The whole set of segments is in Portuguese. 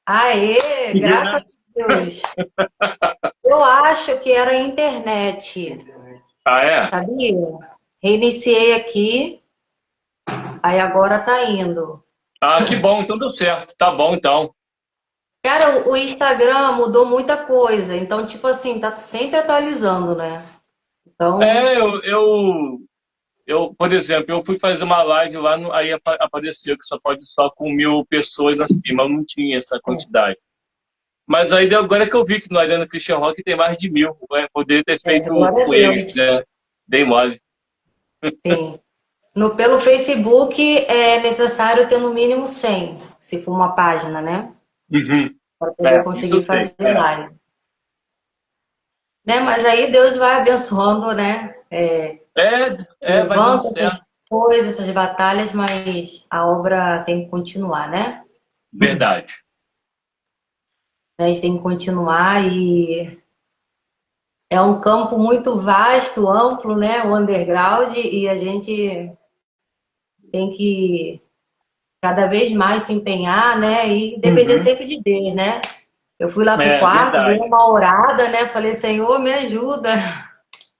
Aê, graças a Deus. Eu acho que era a internet, Ah, é? sabia? Reiniciei aqui, aí agora tá indo. Ah, que bom, então deu certo. Tá bom, então. Cara, o Instagram mudou muita coisa, então, tipo assim, tá sempre atualizando, né? Então, É, por exemplo, eu fui fazer uma live lá, aí apareceu que só pode só com 1.000 pessoas acima, eu não tinha essa quantidade. Mas aí agora que eu vi que no Arena Christian Rock tem mais de 1.000, poderia ter feito glória a com eles, Deus. né? Dei mole. Sim. Pelo Facebook é necessário ter no mínimo 100, se for uma página, né? Uhum. Para poder É, isso conseguir eu sei. fazer live. Né? Mas aí Deus vai abençoando, né? Vai dando Levanta essas certo. coisas, essas batalhas, mas a obra tem que continuar, né? Verdade. A gente tem que continuar e é um campo muito vasto, amplo, né? O underground, e a gente tem que cada vez mais se empenhar, né? E depender Uhum. sempre de Deus, né? Eu fui lá pro É, quarto, dei verdade. uma orada, né? Falei, Senhor, me ajuda.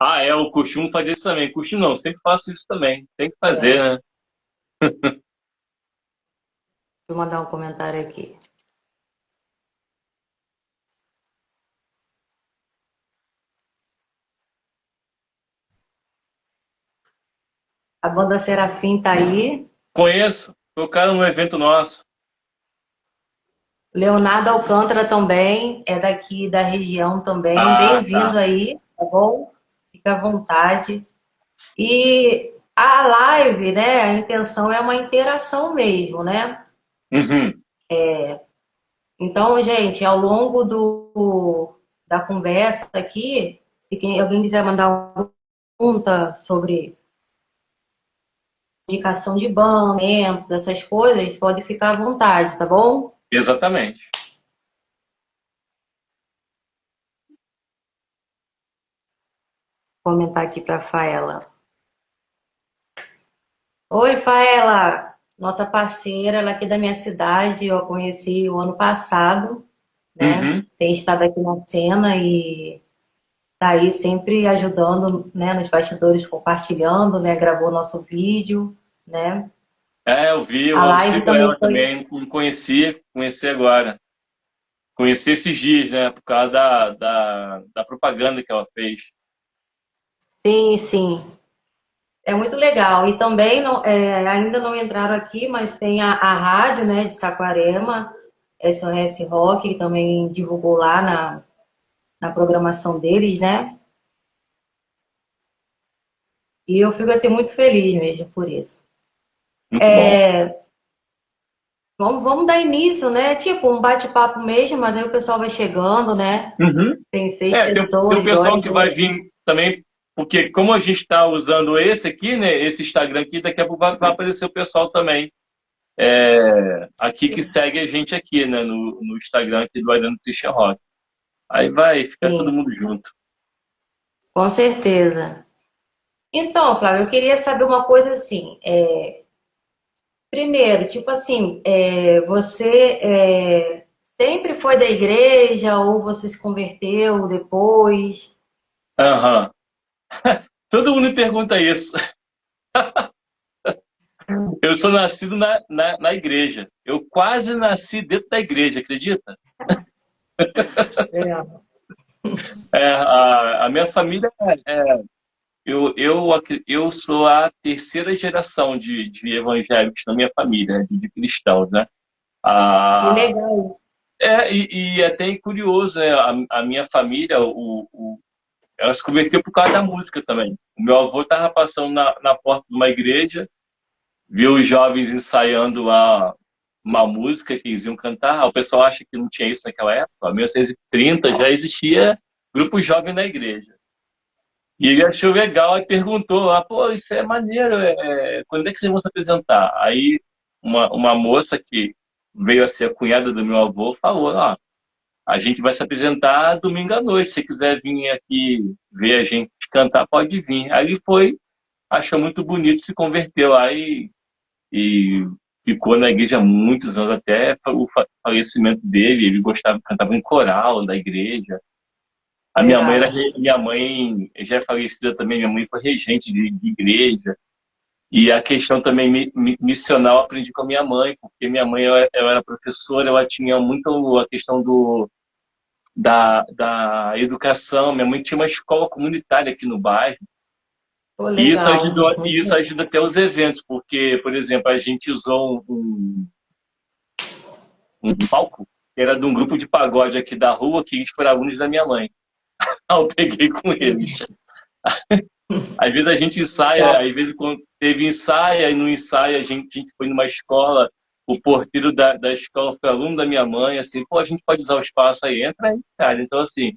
Ah, eu costumo fazer isso também. Costumo não, sempre faço isso também. Tem que fazer, É, né? deixa eu mandar um comentário aqui. A banda Serafim tá aí. Conheço, tocaram no evento nosso. Leonardo Alcântara também é daqui da região também. Ah, Bem-vindo tá. aí, tá bom? Fica à vontade. E a live, né? A intenção é uma interação mesmo, né? Uhum. Então, gente, ao longo da conversa aqui, se alguém quiser mandar uma pergunta sobre indicação de banco, essas coisas, pode ficar à vontade, tá bom? Exatamente. Vou comentar aqui para a Faela. Oi, Faela, nossa parceira, ela é aqui da minha cidade, eu a conheci o ano passado, né? Uhum. Tem estado aqui na cena e tá aí sempre ajudando, né, nos bastidores, compartilhando, né? Gravou nosso vídeo, né? É, eu vi, A eu live sigo também ela foi. também, não conhecia, conheci agora. Conheci esses dias, né? Por causa da propaganda que ela fez. Sim, sim. É muito legal. E também ainda não entraram aqui, mas tem a rádio, né, de Saquarema, SOS Rock, que também divulgou lá na programação deles, né? E eu fico assim muito feliz mesmo por isso. Muito bom. Vamos dar início, né? Tipo, um bate-papo mesmo, mas aí o pessoal vai chegando, né? Uhum. Tem seis É, tem um pessoas, glória pessoal a que vai Deus. vir também, porque como a gente está usando esse aqui, né? Esse Instagram aqui, daqui a pouco vai aparecer o pessoal também. Aqui que segue a gente aqui, né? No Instagram aqui do Ariano Christian Rock. Aí vai ficar todo Sim, mundo junto. com certeza. Então, Flávio, eu queria saber uma coisa assim. Primeiro, tipo assim, você sempre foi da igreja ou você se converteu depois? Aham. Todo mundo me pergunta isso. Eu sou nascido na igreja. Eu quase nasci dentro da igreja, acredita? É. A minha família eu sou a terceira geração de evangélicos na minha família, né, de cristãos, né? Que Ah, legal. e é até curioso, né? A minha família, ela se converteu por causa da música também. O meu avô estava passando na porta de uma igreja, viu os jovens ensaiando uma música que eles iam cantar. O pessoal acha que não tinha isso naquela época. Em 1930 já existia grupo jovem na igreja. E ele achou legal e perguntou lá, pô, isso é maneiro, quando é que vocês vão se apresentar? Aí uma moça que veio a ser a cunhada do meu avô falou, ó, a gente vai se apresentar domingo à noite, se quiser vir aqui ver a gente cantar, pode vir. Aí ele foi, achou muito bonito, se converteu lá e ficou na igreja há muitos anos, até o falecimento dele. Ele gostava, cantava em coral da igreja. A minha mãe, Legal. minha mãe já é falecida também, minha mãe foi regente de igreja. E a questão também missional eu aprendi com a minha mãe, porque minha mãe ela era professora, ela tinha muito a questão da educação. Minha mãe tinha uma escola comunitária aqui no bairro, Pô, e legal. isso ajuda até os eventos, porque, por exemplo, a gente usou um palco que era de um grupo de pagode aqui da rua, que eles foram alunos da minha mãe. Eu peguei com eles. Às vezes a gente ensaia, às vezes quando teve ensaio, e no ensaio a gente foi numa escola, o porteiro da escola foi aluno da minha mãe, assim, pô, a gente pode usar o espaço aí, entra aí, cara. Então, assim,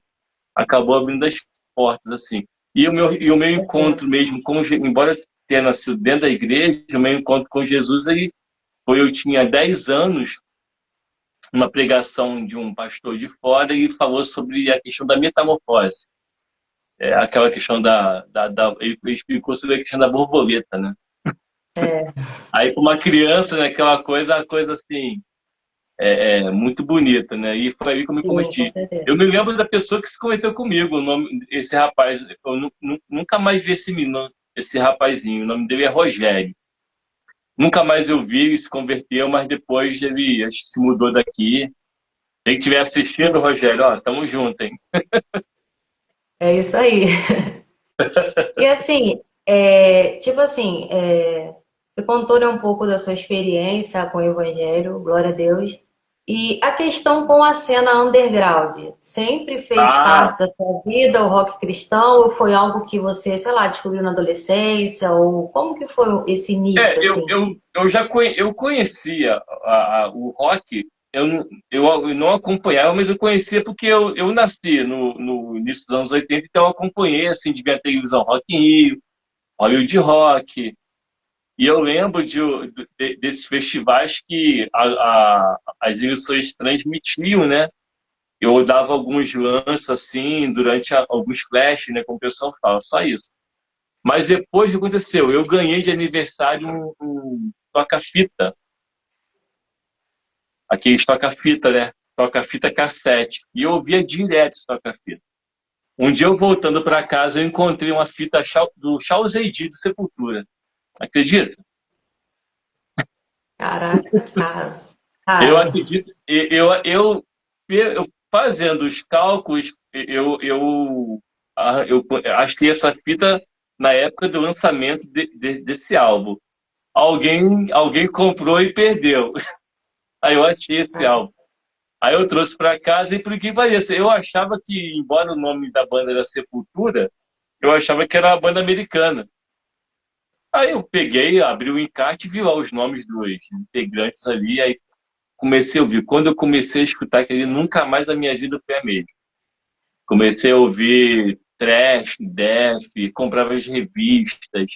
acabou abrindo as portas, assim. E o meu encontro mesmo, embora eu tenha nascido dentro da igreja, o meu encontro com Jesus, eu tinha 10 anos, uma pregação de um pastor de fora, e falou sobre a questão da metamorfose. Aquela questão ele explicou sobre a questão da borboleta, né? É, Aí, para uma criança, né, aquela coisa, a coisa assim, muito bonita, né? E foi aí que eu me sim, com converti. certeza. Eu me lembro da pessoa que se converteu comigo, esse rapaz, eu nunca mais vi esse menino, esse rapazinho, o nome dele é Rogério. Nunca mais eu vi, ele se converteu, mas depois ele acho que se mudou daqui. Quem estiver assistindo, Rogério, ó, tamo junto, hein? É isso aí. E assim, tipo assim, você contou, né, um pouco da sua experiência com o Evangelho, glória a Deus. E a questão com a cena underground, sempre fez Ah, parte da sua vida, o rock cristão, ou foi algo que você, sei lá, descobriu na adolescência, ou como que foi esse início, assim? eu conhecia o rock, eu não acompanhava, mas eu conhecia porque eu nasci no início dos anos 80, então eu acompanhei, assim, de ver a televisão Rock in Rio, Hollywood Rock, e eu lembro desses festivais que as emissoras transmitiam, né? Eu dava alguns lances, assim, durante alguns flashes, né, como o pessoal fala, só isso. Mas depois o que aconteceu? Eu ganhei de aniversário um toca-fita, aquele toca-fita, né? Toca-fita cassete. E eu ouvia direto esse toca-fita. Um dia eu voltando para casa, eu encontrei uma fita do Charles AD do Sepultura. Acredita? Caraca, cara. Eu Cara, acredito. Eu fazendo os cálculos, eu achei essa fita na época do lançamento desse álbum. Alguém comprou e perdeu. Aí eu achei esse álbum. Aí eu trouxe para casa e por que pareça, eu achava que, embora o nome da banda era Sepultura, eu achava que era uma banda americana. Aí eu peguei, abri o encarte e vi lá os nomes dos integrantes ali, aí comecei a ouvir. Quando eu comecei a escutar aquele, nunca mais na minha vida foi a mesma. Comecei a ouvir thrash, death, comprava as revistas,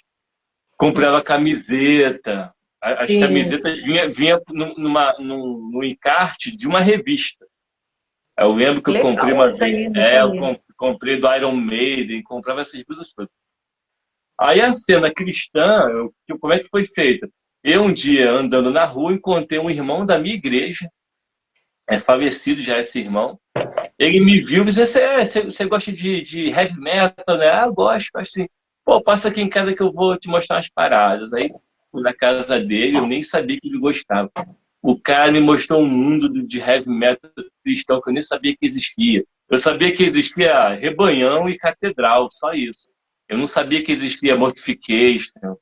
comprava camiseta. As sim, camisetas vinha no encarte de uma revista. Eu lembro que eu comprei legal uma isso vez, aí, não sabia. comprei do Iron Maiden, comprava essas coisas todas. Aí a cena cristã, como é que foi feita? Eu um dia andando na rua encontrei um irmão da minha igreja, é falecido já esse irmão. Ele me viu e disse: você gosta de heavy metal, né? Ah, eu gosto, assim. Pô, passa aqui em casa que eu vou te mostrar umas paradas. Aí fui na casa dele, eu nem sabia que ele gostava. O cara me mostrou um mundo de heavy metal cristão que eu nem sabia que existia. Eu sabia que existia Rebanhão e Catedral, só isso. Eu não sabia que existia Mortification, eu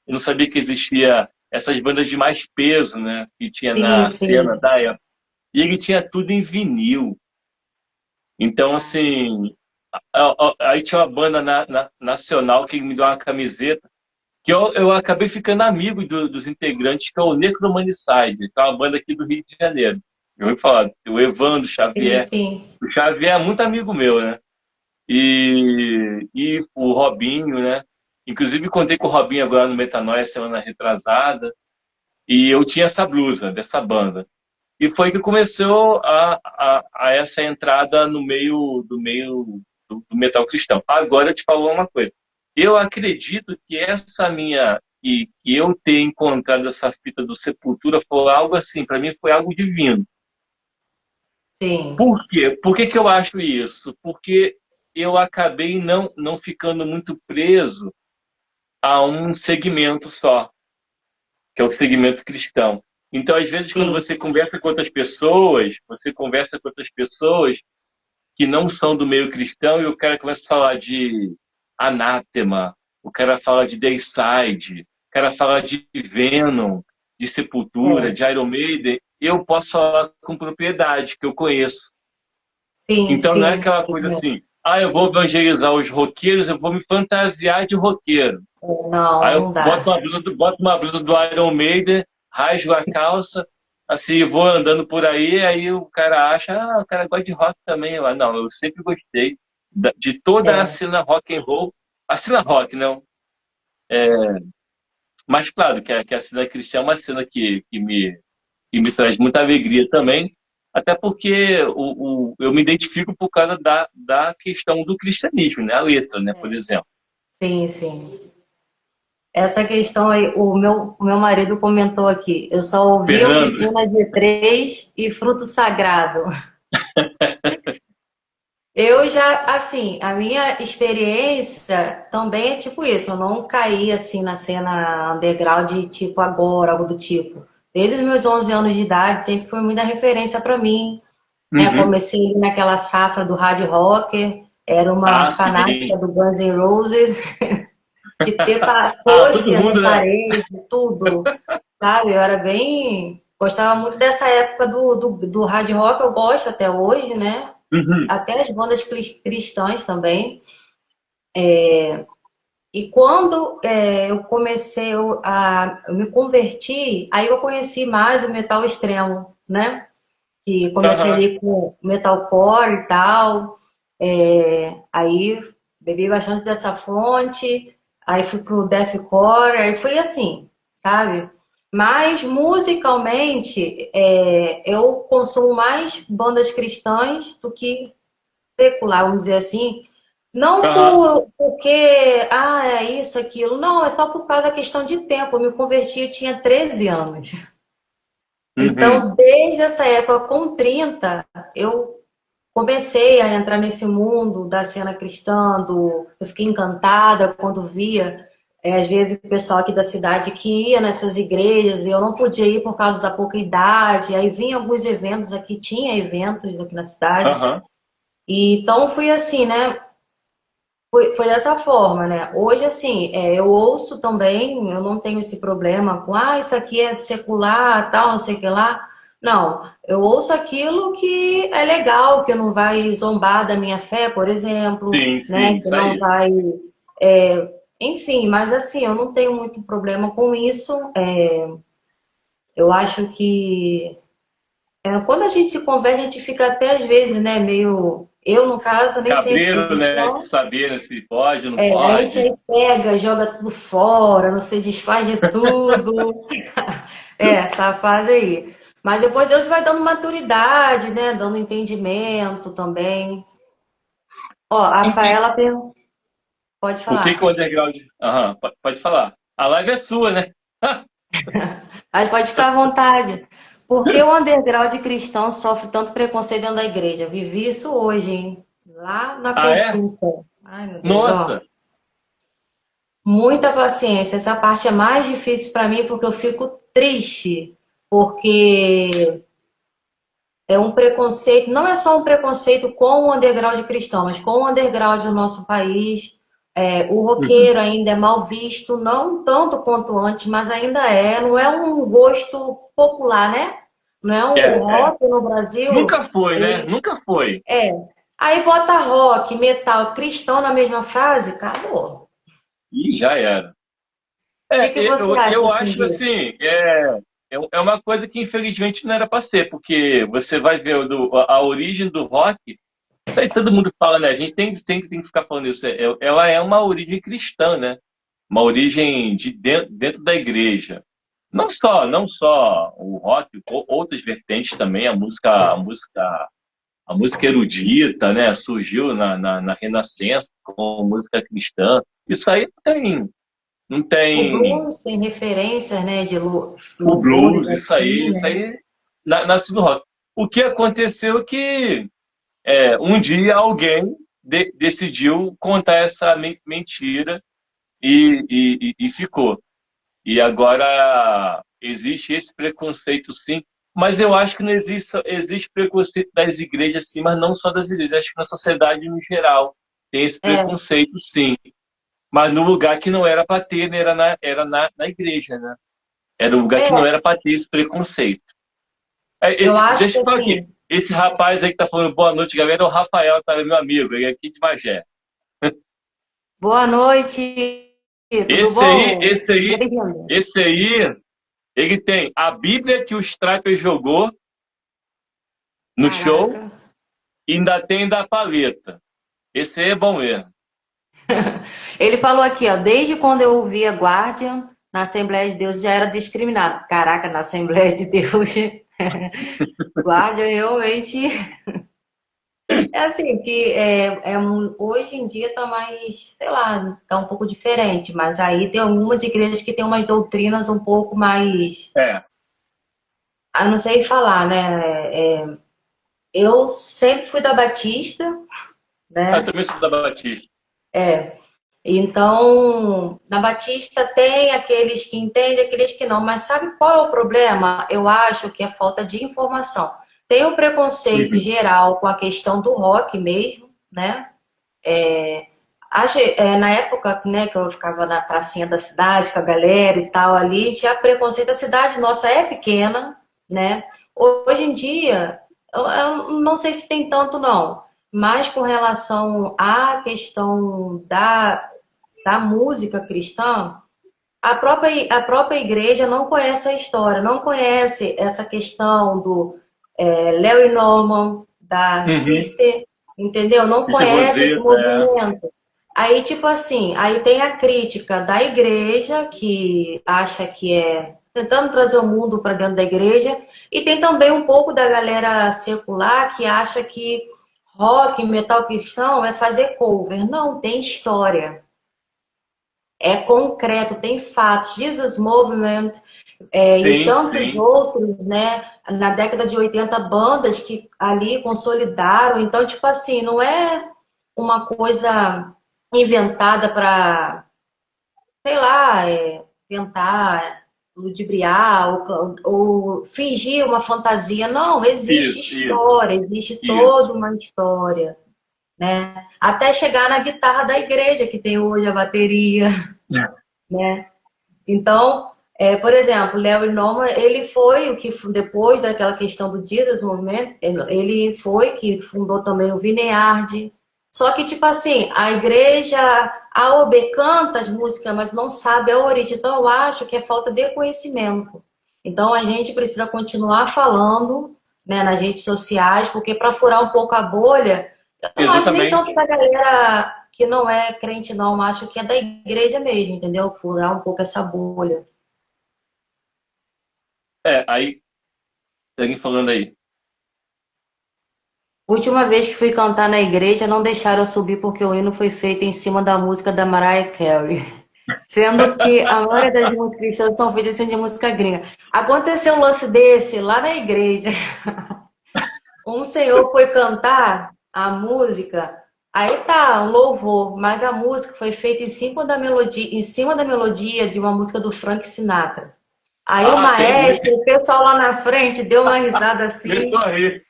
não sabia que existia essas bandas de mais peso, né? Que tinha Sim, na cena sim. da época. E ele tinha tudo em vinil. Então, assim, aí tinha uma banda nacional que me deu uma camiseta, que eu acabei ficando amigo dos integrantes, que é o Necromanicide, que é uma banda aqui do Rio de Janeiro. Eu vou falar, o Evandro Sim, Xavier. sim. O Xavier é muito amigo meu, né? E o Robinho, né? Inclusive, contei com o Robinho agora no Metanoia semana retrasada, e eu tinha essa blusa dessa banda. E foi que começou a essa entrada no meio do metal cristão. Agora eu te falo uma coisa. Eu acredito que essa minha que eu ter encontrado essa fita do Sepultura foi algo assim, para mim foi algo divino. Sim, Por quê? Por que que eu acho isso? Porque eu acabei não ficando muito preso a um segmento só, que é o segmento cristão. Então, às vezes, quando sim, você conversa com outras pessoas, você conversa com outras pessoas que não são do meio cristão e o cara começa a falar de Anátema, o cara fala de Dayside, o cara fala de Venom, de Sepultura, é, de Iron Maiden, eu posso falar com propriedade, que eu conheço. sim, Então não é sim. aquela coisa assim, ah, eu vou evangelizar os roqueiros, eu vou me fantasiar de roqueiro. Aí Não, eu não dá. boto uma blusa do Iron Maiden, rasgo a calça, assim, vou andando por aí, aí o cara acha, ah, o cara gosta de rock também. Não, eu sempre gostei de toda a É, cena rock and roll, a cena rock, não. Mas claro que a cena cristã é uma cena que me traz muita alegria também, até porque eu me identifico por causa da questão do cristianismo, né? A letra, né, por exemplo. sim, sim. Essa questão aí, o meu marido comentou aqui, eu só ouvi Fernando, Oficina de Três e Fruto Sagrado. Eu já, assim, a minha experiência também é tipo isso, eu não caí assim na cena underground tipo agora, algo do tipo. Desde os meus 11 anos de idade, sempre foi muita referência para mim, né? uhum. Comecei naquela safra do hard rocker, era uma Ah, fanática sim. do Guns N' Roses, de ter Ah, todo pôster na mundo, né? parede, tudo, sabe? Eu era bem. Gostava muito dessa época do hard rock, eu gosto até hoje, né? Uhum. Até as bandas cristãs também. E quando eu comecei eu me converti, aí eu conheci mais o metal extremo, né? Que comecei Aham. ali com metalcore e tal. Aí bebi bastante dessa fonte, aí fui pro deathcore, aí fui assim, sabe? Mas musicalmente, eu consumo mais bandas cristãs do que secular, vamos dizer assim. Não Aham. porque, é isso, aquilo. Não, é só por causa da questão de tempo. Eu me converti, eu tinha 13 anos. Uhum. Então, desde essa época, com 30 eu comecei a entrar nesse mundo da cena cristã, eu fiquei encantada quando via, às vezes, o pessoal aqui da cidade que ia nessas igrejas e eu não podia ir por causa da pouca idade. Aí vinha alguns eventos aqui, tinha eventos aqui na cidade. Aham. E, então, fui assim, né? Foi dessa forma, né? Hoje, assim, eu ouço também, eu não tenho esse problema com, isso aqui é secular, tal, não sei o que lá. Não, eu ouço aquilo que é legal, que não vai zombar da minha fé, por exemplo, Sim, né? sim, Que isso não aí. vai. Enfim, mas assim, eu não tenho muito problema com isso. Eu acho que quando a gente se converte, a gente fica até às vezes, né, meio. Eu, no caso, nem sempre fui Cabreiro, né? De cristã. saber se pode, não A gente pode. aí pega, joga tudo fora, não se desfaz de tudo. Essa fase aí. Mas depois Deus vai dando maturidade, né? Dando entendimento também. Ó, a Rafaela pode O que falar. que o underground... Aham, pode falar. A live é sua, né? Aí pode ficar à vontade. Por que o underground cristão sofre tanto preconceito dentro da igreja? Vivi isso hoje, hein? Lá na Ah, é? consulta. Ai, meu Deus, ó. Nossa! Muita paciência. Essa parte é mais difícil para mim porque eu fico triste. Porque é um preconceito, não é só um preconceito com o underground cristão, mas com o underground do nosso país. O Uhum. roqueiro ainda é mal visto, não tanto quanto antes, mas ainda é. Não é um gosto popular, né? Não é um É. rock no Brasil. Nunca foi, né? Ele Nunca foi. é. Aí bota rock, metal, cristão na mesma frase, acabou. Ih, já era. O que que você acha, Eu assim, acho disso? assim, é uma coisa que infelizmente não era para ser, porque você vai ver a origem do rock, isso aí todo mundo fala, né? A gente tem que ficar falando isso. Ela é uma origem cristã, né? Uma origem dentro da igreja. Não só o rock, outras vertentes também, a música erudita, né? Surgiu na Renascença com música cristã. Isso aí Não O tem blues tem referências, né, de o louvores blues, assim, isso né? aí nasce no rock. O que aconteceu é que um dia alguém decidiu contar essa mentira e ficou. E agora existe esse preconceito, sim, mas eu acho que não existe preconceito das igrejas, sim, mas não só das igrejas. Acho que na sociedade no geral tem esse É, preconceito, sim. Mas no lugar que não era para ter, né, na igreja, né? Era o lugar que não é, era para ter esse preconceito. eu acho Deixa que eu falar aqui. assim, Esse rapaz aí que tá falando boa noite, galera, é o Rafael, tá? Meu amigo, ele é aqui de Magé. boa noite, tudo Esse aí, bom? esse Seja aí, bem-vindo. esse aí, ele tem a Bíblia que o Striper jogou no show Caraca. e ainda tem da paleta. Esse aí é bom mesmo. Ele falou aqui, ó, desde quando eu ouvia Guardian, na Assembleia de Deus já era discriminado. Caraca, na Assembleia de Deus, Guardian realmente é assim, que hoje em dia tá mais, sei lá, tá um pouco diferente, mas aí tem algumas igrejas que têm umas doutrinas um pouco mais, É. não sei falar, né? Eu sempre fui da Batista, Eu né? também sou da Batista. Então, na Batista tem aqueles que entendem, aqueles que não, mas sabe qual é o problema? Eu acho que é falta de informação. Tem o preconceito Uhum. geral com a questão do rock mesmo, né? Na época, né, que eu ficava na pracinha da cidade com a galera e tal ali, tinha preconceito. A cidade nossa é pequena, né? Hoje em dia, eu não sei se tem tanto não, mas com relação à questão da música cristã, a própria igreja não conhece a história, não conhece essa questão do Larry Norman, da Uhum. Sister, entendeu? Não Isso é conhece esse Rosetta, é. movimento. Aí, tipo assim, aí tem a crítica da igreja, que acha que é tentando trazer o mundo para dentro da igreja, e tem também um pouco da galera secular que acha que rock, metal cristão é fazer cover. Não, tem história. É concreto, tem fatos. Jesus Movement, e Sim, tantos sim. outros, né? Na década de 80 bandas que ali consolidaram. Então, tipo assim, não é uma coisa inventada para, sei lá, tentar ludibriar ou fingir uma fantasia. Não, existe Isso, isso, história, existe isso. toda uma história, né? Até chegar na guitarra da igreja, que tem hoje a bateria, né? Então, por exemplo, Larry Norman, ele foi o que, depois daquela questão do Dia dos Movimentos, ele foi que fundou também o Vineyard. Só que, tipo assim, a igreja, a OB canta as músicas, mas não sabe a origem. Então, eu acho que é falta de conhecimento. Então, a gente precisa continuar falando, né, nas redes sociais, porque para furar um pouco a bolha, eu não acho nem tanto Exatamente. da galera que não é crente, não. Acho que é da igreja mesmo, entendeu? Furar um pouco essa bolha. Aí, tem alguém falando aí. Última vez que fui cantar na igreja, não deixaram eu subir porque o hino foi feito em cima da música da Mariah Carey. Sendo que a maioria das músicas cristãs são feitas em cima de música gringa. Aconteceu um lance desse lá na igreja. Um senhor foi cantar a música, aí tá, um louvor, mas a música foi feita em cima da melodia de uma música do Frank Sinatra. Aí o Ah, tem muito. maestro, o pessoal lá na frente deu uma risada Começou assim a rir.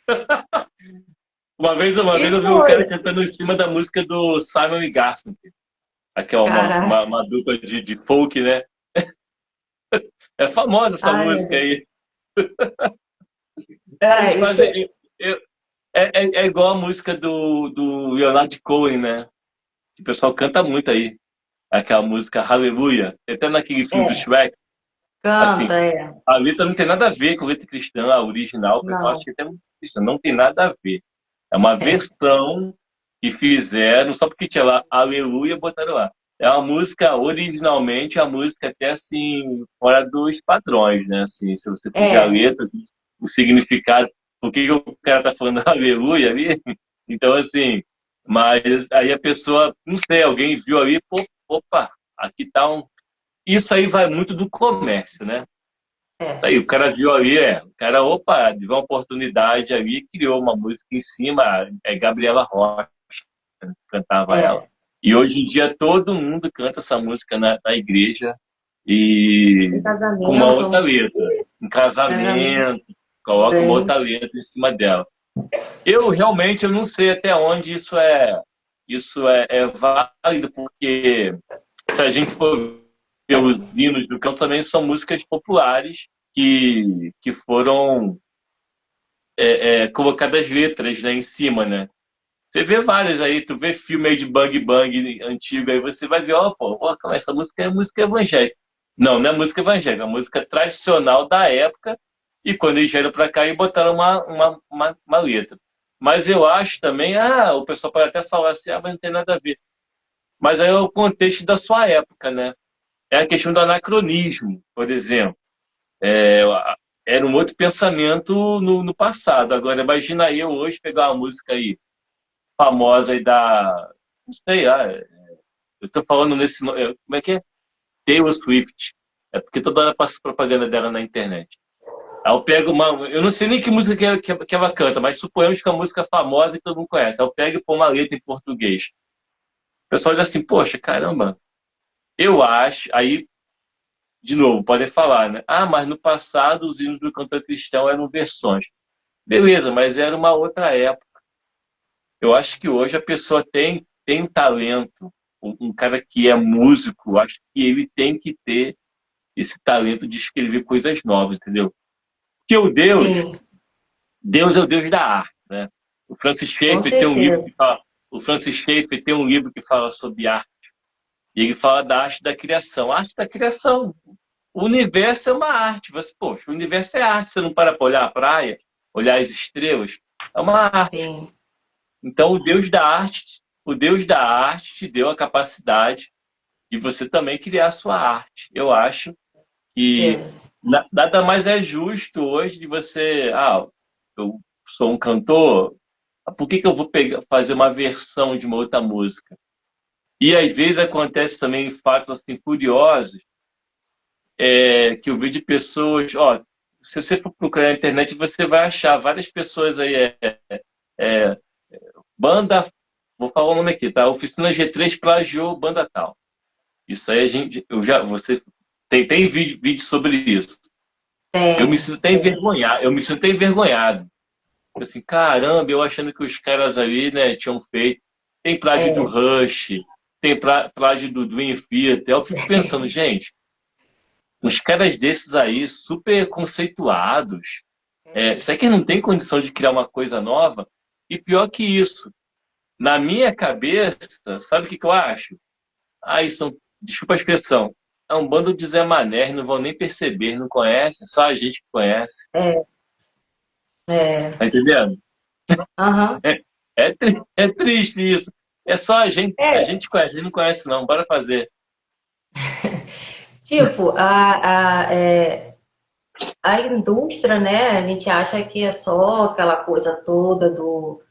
Uma vez e eu vi um foi. cara cantando em cima da música do Simon e Garfunkel. Aqui é Cara, uma dupla de folk, né? É famosa essa ai, meu música Deus. aí. Eles Isso, fazem. É igual a música do Leonard Cohen, né? Que o pessoal canta muito aí. Aquela música Hallelujah. Até naquele filme do é, Shrek. Assim, canta, é. a letra não tem nada a ver com a letra cristã, a original. O pessoal acha Não, que até música cristã. Não tem nada a ver. É uma é, versão que fizeram, só porque tinha lá Aleluia, botaram lá. É uma música, originalmente, a música até assim, fora dos padrões, né? Assim, se você for ver a é, letra, o significado, por que que o cara tá falando aleluia ali? Então, assim, mas aí a pessoa, não sei, alguém viu ali, pô, opa, aqui tá um. isso aí vai muito do comércio, né? Isso É, aí, o cara viu ali, o cara, opa, viu uma oportunidade ali e criou uma música em cima, Gabriela Rocha, né, cantava ela. é, E hoje em dia todo mundo canta essa música na igreja e em com uma outra casamento, letra, em casamento casamento, coloca uma bem, outra letra em cima dela. Eu realmente eu não sei até onde isso é válido, porque se a gente for ver os hinos do canto, também são músicas populares que foram colocadas letras, né, em cima, né? Você vê várias aí, tu vê filme aí de Bang Bang antigo, aí você vai ver, ó, pô, ó, calma, essa música é música evangélica. Não, não é música evangélica, é música tradicional da época, e quando eles vieram pra cá e botaram uma letra. Mas eu acho também, o pessoal pode até falar assim, mas não tem nada a ver. Mas aí é o contexto da sua época, né? É a questão do anacronismo, por exemplo. É, era um outro pensamento no passado. Agora, imagina eu hoje pegar uma música aí, famosa aí não sei, eu tô falando nesse. Como é que é? Taylor Swift. É porque toda hora passa propaganda dela na internet. Aí eu pego uma. Eu não sei nem que música que ela canta, mas suponhamos que é uma música famosa e todo mundo conhece. Aí eu pego e põe uma letra em português. O pessoal diz assim, poxa, caramba, eu acho. Aí, de novo, podem falar, né? Mas no passado os hinos do cantor cristão eram versões. Beleza, mas era uma outra época. Eu acho que hoje a pessoa tem um talento, um cara que é músico, acho que ele tem que ter esse talento de escrever coisas novas, entendeu? Porque sim, Deus é o Deus da arte, né? O Francis com Schaeffer tem um livro certeza. que fala, o Francis Schaeffer tem um livro que fala sobre arte, e ele fala da arte da criação. A arte da criação. O universo é uma arte. Poxa, o universo é arte. Você não para olhar a praia, olhar as estrelas. É uma arte. Sim, Então, o Deus da arte te deu a capacidade de você também criar a sua arte. Eu acho que certeza. nada mais é justo hoje de você, eu sou um cantor, por que eu vou fazer uma versão de uma outra música? E às vezes acontece também fatos assim curiosos, que eu vejo de pessoas, se você for procurar na internet, você vai achar várias pessoas aí, é, banda, vou falar o nome aqui, tá? Oficina G3 plagiou banda tal. Isso aí você tem vídeo sobre isso. Eu me Tem, sinto até envergonhado, eu me sinto até envergonhado. Assim, caramba, eu achando que os caras ali, né, tinham feito. Tem plágio do é, Rush, tem plágio do Dream Theater. Eu fico pensando, gente, uns caras desses aí, super conceituados, será que não tem condição de criar uma coisa nova? E pior que isso, na minha cabeça, sabe o que eu acho? Isso, desculpa a expressão, é um bando de Zé Mané, não vão nem perceber, não conhecem, só a gente que conhece. é, é, Tá entendendo? aham. É, é triste isso. É só a É, gente conhece, a gente não conhece não, bora fazer. tipo, a indústria, né? A gente acha que é só aquela coisa toda do.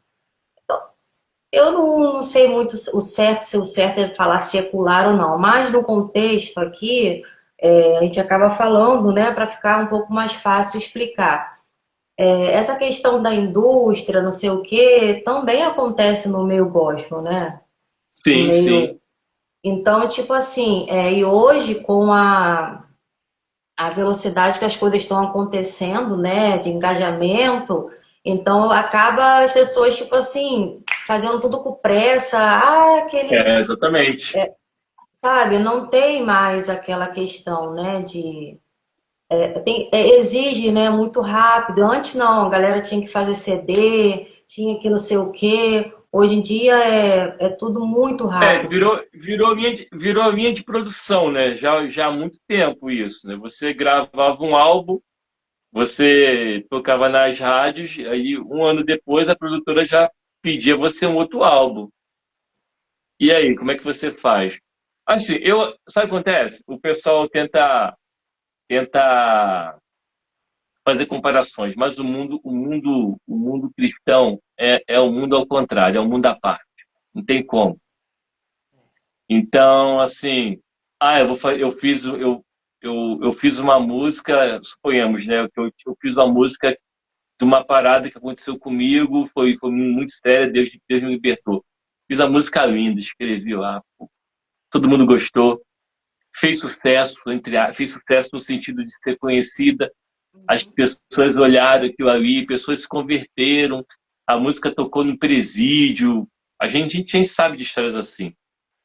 Eu não sei muito o certo, se o certo é falar secular ou não, mas no contexto aqui, a gente acaba falando, né, para ficar um pouco mais fácil explicar. Essa questão da indústria, não sei o quê, também acontece no meio gospel, né? No Sim, sim. meio. Então, tipo assim, e hoje com a velocidade que as coisas estão acontecendo, né, de engajamento, então acaba as pessoas, tipo assim, fazendo tudo com pressa, Exatamente. sabe, não tem mais aquela questão, né, exige, né, muito rápido. Antes não, a galera tinha que fazer CD, tinha que não sei o quê. Hoje em dia é tudo muito rápido. Virou linha de produção, né? Já há muito tempo isso, né? Você gravava um álbum, você tocava nas rádios, aí um ano depois a produtora já pedia você um outro álbum. E aí, como é que você faz? Assim, sabe o que acontece? O pessoal tenta fazer comparações, mas o mundo cristão é o mundo ao contrário, é o mundo à parte. Não tem como. Então, assim, eu fiz uma música, suponhamos, né? Eu fiz uma música de uma parada que aconteceu comigo, foi muito séria, Deus me libertou. Fiz a música linda, escrevi lá, todo mundo gostou, fez sucesso no sentido de ser conhecida, as pessoas olharam aquilo ali, pessoas se converteram, a música tocou no presídio, a gente sabe de histórias assim.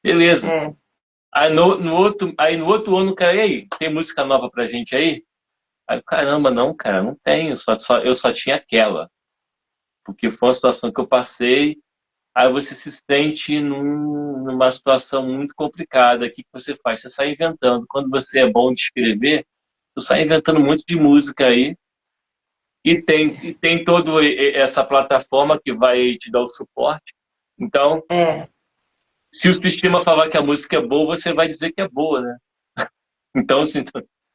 Beleza. É, Aí no outro ano, cara, e aí, tem música nova pra gente aí? Aí, caramba, não, cara, não tenho, eu só tinha aquela. Porque foi uma situação que eu passei, aí você se sente numa situação muito complicada. O que que você faz? Você sai inventando. Quando você é bom de escrever, você sai inventando um monte de música aí, e tem toda essa plataforma que vai te dar o suporte. Então, é, se o sistema falar que a música é boa, você vai dizer que é boa, né? Então, assim,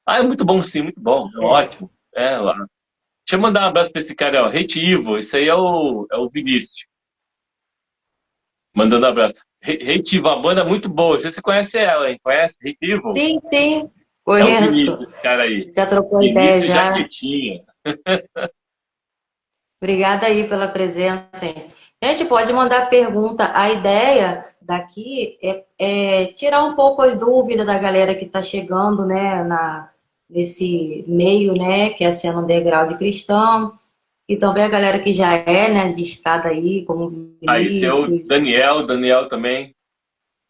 é muito bom sim, muito bom, é é. ótimo. É lá. Deixa eu mandar um abraço pra esse cara, ó, Hate Evil, esse aí é o Vinícius, mandando um abraço. Hate Evil, a banda é muito boa, não sei se você conhece ela, hein? Conhece Hate Evil? Sim, sim, É o conheço. Vinícius, esse cara aí. Já trocou ideia Vinícius já. Jaquetinha. Obrigada aí pela presença, hein? Gente, pode mandar pergunta. A ideia daqui é tirar um pouco a dúvida da galera que está chegando, né, nesse meio, né, que é a cena underground cristão, e também a galera que já é, né, listada aí, como Aí tem o Vinícius. Daniel também,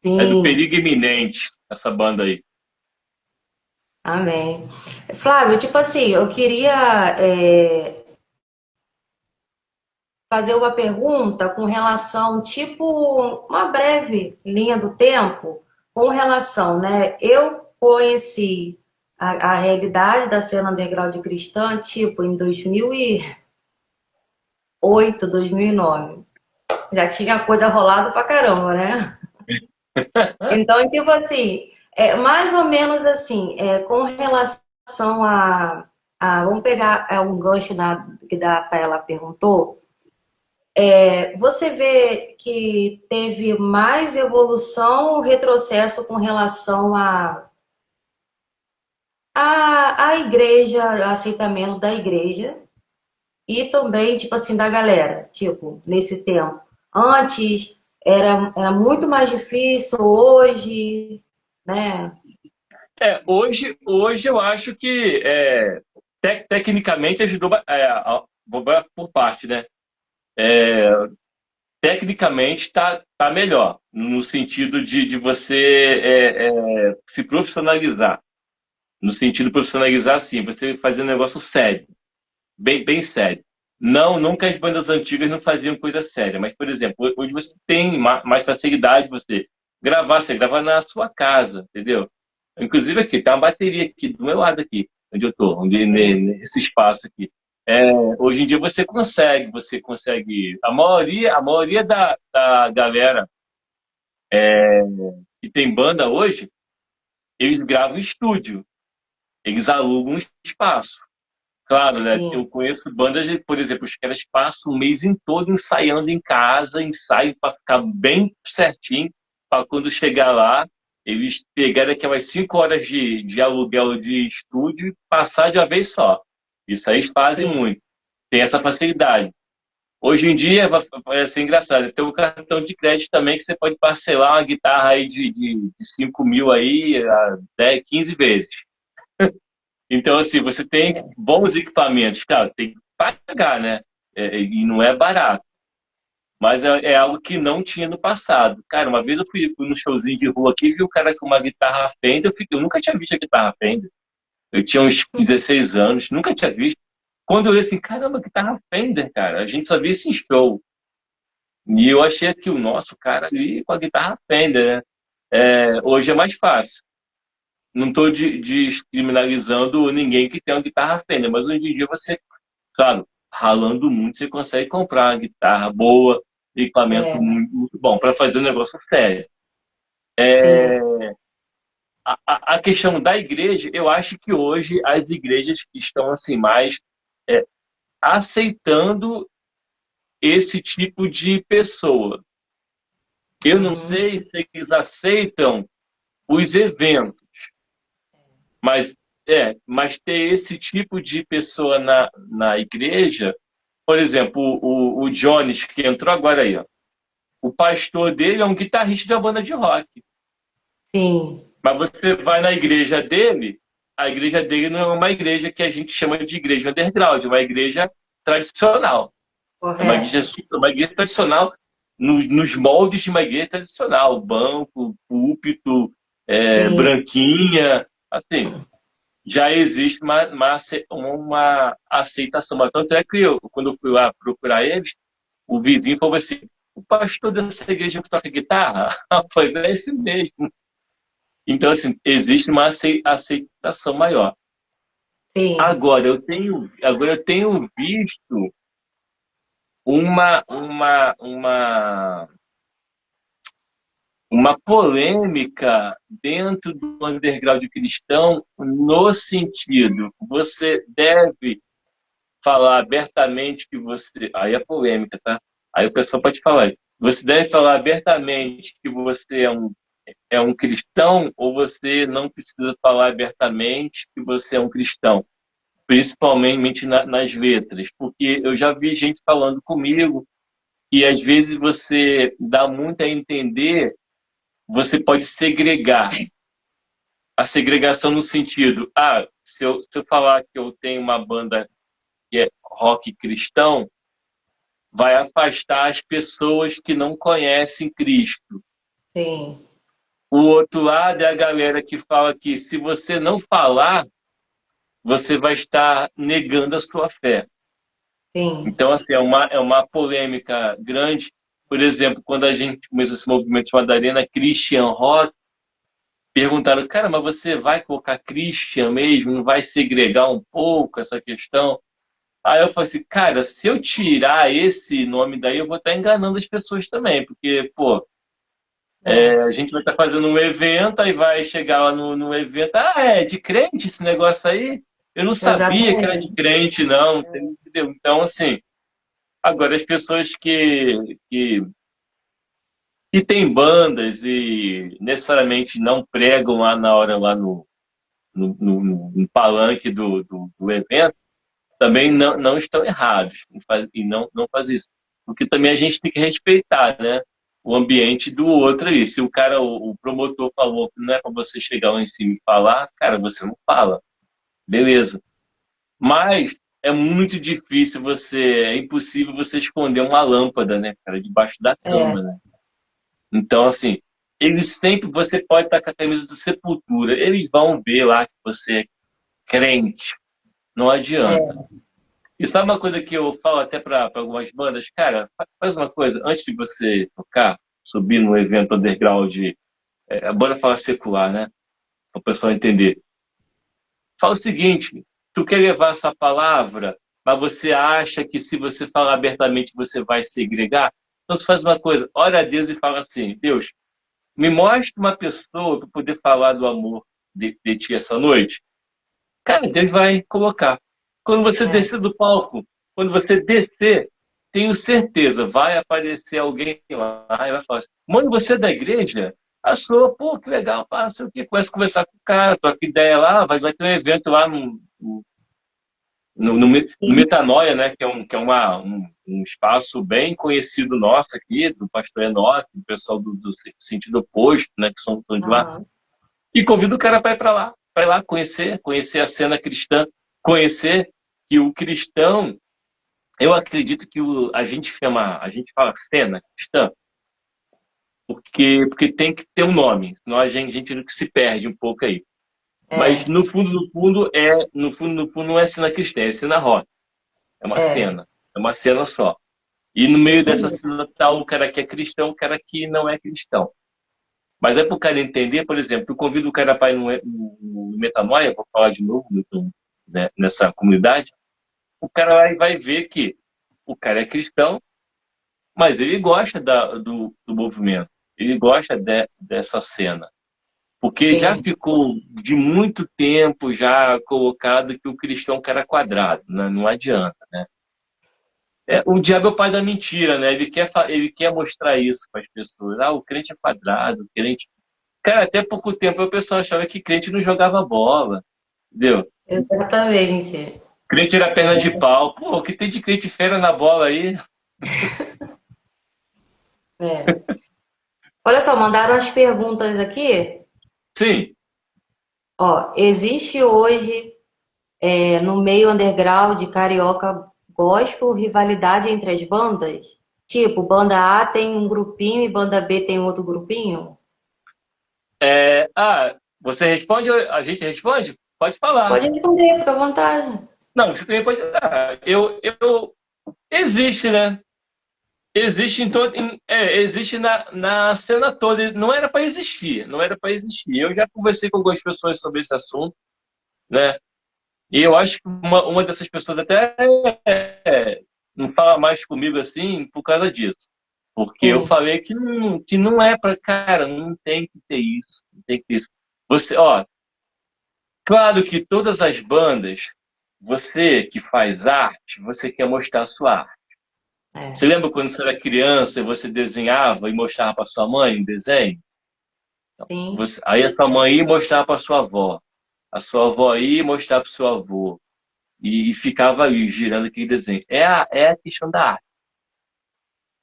é do Sim, Perigo Iminente, essa banda aí. amém. Flávio, tipo assim, eu queria fazer uma pergunta com relação, tipo, uma breve linha do tempo, com relação, né? Eu conheci a realidade da cena underground cristã, tipo, em 2008, 2009. Já tinha coisa rolada pra caramba, né? Então, tipo assim, mais ou menos assim, com relação vamos pegar um gancho que a Rafaela perguntou. Você vê que teve mais evolução ou retrocesso com relação à igreja, aceitamento da igreja e também, tipo assim, da galera, tipo, nesse tempo. Antes era muito mais difícil, hoje, né? Hoje eu acho que tecnicamente ajudou, vou por parte, né? Tecnicamente tá melhor, no sentido de você se profissionalizar. No sentido de profissionalizar, sim, você fazer um negócio sério, bem sério. Não que as bandas antigas não faziam coisa séria, mas, por exemplo, hoje você tem mais facilidade de você grava na sua casa, entendeu? Inclusive aqui, tem uma bateria aqui do meu lado aqui, onde eu tô, nesse espaço aqui. Hoje em dia você consegue. A maioria da galera que tem banda hoje, eles gravam em estúdio, eles alugam um espaço. Claro, né? Sim, Eu conheço bandas, por exemplo, os caras passam o mês em todo ensaiando em casa, ensaio para ficar bem certinho, para quando chegar lá, eles pegarem aquelas 5 horas de aluguel de estúdio e passar de uma vez só. Isso aí eles fazem sim, muito. Tem essa facilidade. Hoje em dia vai ser engraçado. Tem um cartão de crédito também que você pode parcelar uma guitarra aí de 5 mil aí, a 10, 15 vezes. Então, assim, você tem bons equipamentos. Claro, tem que pagar, né? E não é barato. Mas é algo que não tinha no passado. Cara, uma vez eu fui num showzinho de rua aqui, vi o cara com uma guitarra Fender. Eu nunca tinha visto a guitarra Fender. Eu tinha uns 16 anos, nunca tinha visto. Quando eu olhei assim, caramba, guitarra Fender, cara. A gente só via isso em show. E eu achei que o nosso cara ali com a guitarra Fender, né? Hoje é mais fácil. Não estou descriminalizando ninguém que tem uma guitarra Fender, mas hoje em dia você, claro, ralando muito, você consegue comprar uma guitarra boa, equipamento é, muito bom para fazer um negócio sério. sim. A questão da igreja, eu acho que hoje as igrejas estão assim mais é, aceitando esse tipo de pessoa. Eu não Uhum. sei se eles aceitam os eventos. Mas, mas ter esse tipo de pessoa na igreja, por exemplo, o Jones, que entrou agora aí, ó, o pastor dele é um guitarrista de uma banda de rock. Sim, Mas você vai na igreja dele, a igreja dele não é uma igreja que a gente chama de igreja underground, é uma igreja tradicional. correto. É uma igreja tradicional nos moldes de uma igreja tradicional. Banco, púlpito, Sim, branquinha, assim. Já existe uma aceitação. Mas tanto é que eu, quando eu fui lá procurar eles, o vizinho falou assim, o pastor dessa igreja que toca guitarra? Pois é esse mesmo. Então, assim, existe uma aceitação maior. sim, Agora eu tenho visto uma, uma, uma, uma polêmica dentro do underground cristão no sentido, você deve falar abertamente que você... Aí é polêmica, tá? Aí o pessoal pode falar. Você deve falar abertamente que você é um cristão ou você não precisa falar abertamente que você é um cristão? Principalmente nas letras, porque eu já vi gente falando comigo e às vezes você dá muito a entender, você pode segregar. A segregação no sentido, se eu falar que eu tenho uma banda que é rock cristão, vai afastar as pessoas que não conhecem Cristo. sim, O outro lado é a galera que fala que se você não falar, você vai estar negando a sua fé. sim. Então, assim, é uma polêmica grande. Por exemplo, quando a gente começou esse movimento chamado Arena Christian Rock, perguntaram, cara, mas você vai colocar Christian mesmo? Não vai segregar um pouco essa questão? Aí eu falei assim, cara, se eu tirar esse nome daí, eu vou estar enganando as pessoas também, porque, pô, É, a gente vai estar fazendo um evento, aí vai chegar lá no evento, é de crente esse negócio aí? Eu não sabia que era de exatamente. crente, não, entendeu? Então, assim, agora as pessoas que têm bandas e necessariamente não pregam lá na hora, lá no palanque do evento, também não estão errados não faz isso. Porque também a gente tem que respeitar, né? O ambiente do outro ali. Se o cara, o promotor falou que não é para você chegar lá em cima e falar, cara, você não fala. Beleza. Mas é muito difícil é impossível você esconder uma lâmpada, né, cara, debaixo da cama, É, né? Então, assim, eles sempre, você pode estar com a camisa do Sepultura, eles vão ver lá que você é crente, não adianta. é, E sabe uma coisa que eu falo até para algumas bandas? Cara, faz uma coisa, antes de você tocar, subir no evento underground, bora falar secular, né? Para o pessoal entender. Fala o seguinte, tu quer levar essa palavra, mas você acha que se você falar abertamente você vai segregar? Então tu faz uma coisa, ora a Deus e fala assim, Deus, me mostre uma pessoa para poder falar do amor de ti essa noite. Cara, Deus vai colocar. Quando você é, descer do palco, quando você descer, tenho certeza, vai aparecer alguém lá e vai falar assim, mano, você é da igreja? Ah, sou, pô, que legal, pá, não sei o quê. Começa a conversar com o cara, troca ideia lá, vai ter um evento lá no sim, Metanoia, né? Que é um espaço bem conhecido nosso aqui, do Pastor Enoque, do pessoal do sentido oposto, né? Que são de lá. aham, E convido o cara para ir lá conhecer a cena cristã, conhecer que o cristão, eu acredito que a gente fala cena cristã, porque tem que ter um nome, senão a gente se perde um pouco aí. Mas é, no fundo não é cena cristã, é cena rock, é, é uma cena só. E no meio isso dessa aí. cena tá o cara que é cristão, o cara que não é cristão. Mas é para o cara entender, por exemplo, eu convido o cara para ir no Metanoia, vou falar de novo né, nessa comunidade, o cara vai ver que o cara é cristão, mas ele gosta do movimento, ele gosta dessa cena. Porque já Sim, ficou de muito tempo já colocado que o cristão é um cara quadrado, né? Não adianta, né? O diabo é o pai da mentira, né? Ele quer mostrar isso para as pessoas. Ah, o crente é quadrado, o crente... Cara, até pouco tempo o pessoal achava que crente não jogava bola. Entendeu? Exatamente. Crente era perna de pau. Pô, o que tem de crente fera na bola aí? É. Olha só, mandaram as perguntas aqui. Sim. Ó, existe hoje, no meio underground carioca gospel, rivalidade entre as bandas? Tipo, banda A tem um grupinho e banda B tem outro grupinho? Você responde? A gente responde? Pode falar. Pode responder, fica à vontade. Não, você também pode. Existe, né? Existe existe na cena toda. Não era para existir, não era para existir. Eu já conversei com algumas pessoas sobre esse assunto, né? E eu acho que uma dessas pessoas até não fala mais comigo assim por causa disso. Porque eu Sim, falei que não é para, cara, não tem que ter isso, não tem que ter isso. Você, ó, claro que todas as bandas, você que faz arte, você quer mostrar a sua arte. Você é, lembra quando você era criança e você desenhava e mostrava para sua mãe um desenho? sim, Aí a sua mãe ia mostrar para sua avó. A sua avó ia mostrar para o seu avô. E ficava ali girando aquele desenho. É a questão da arte.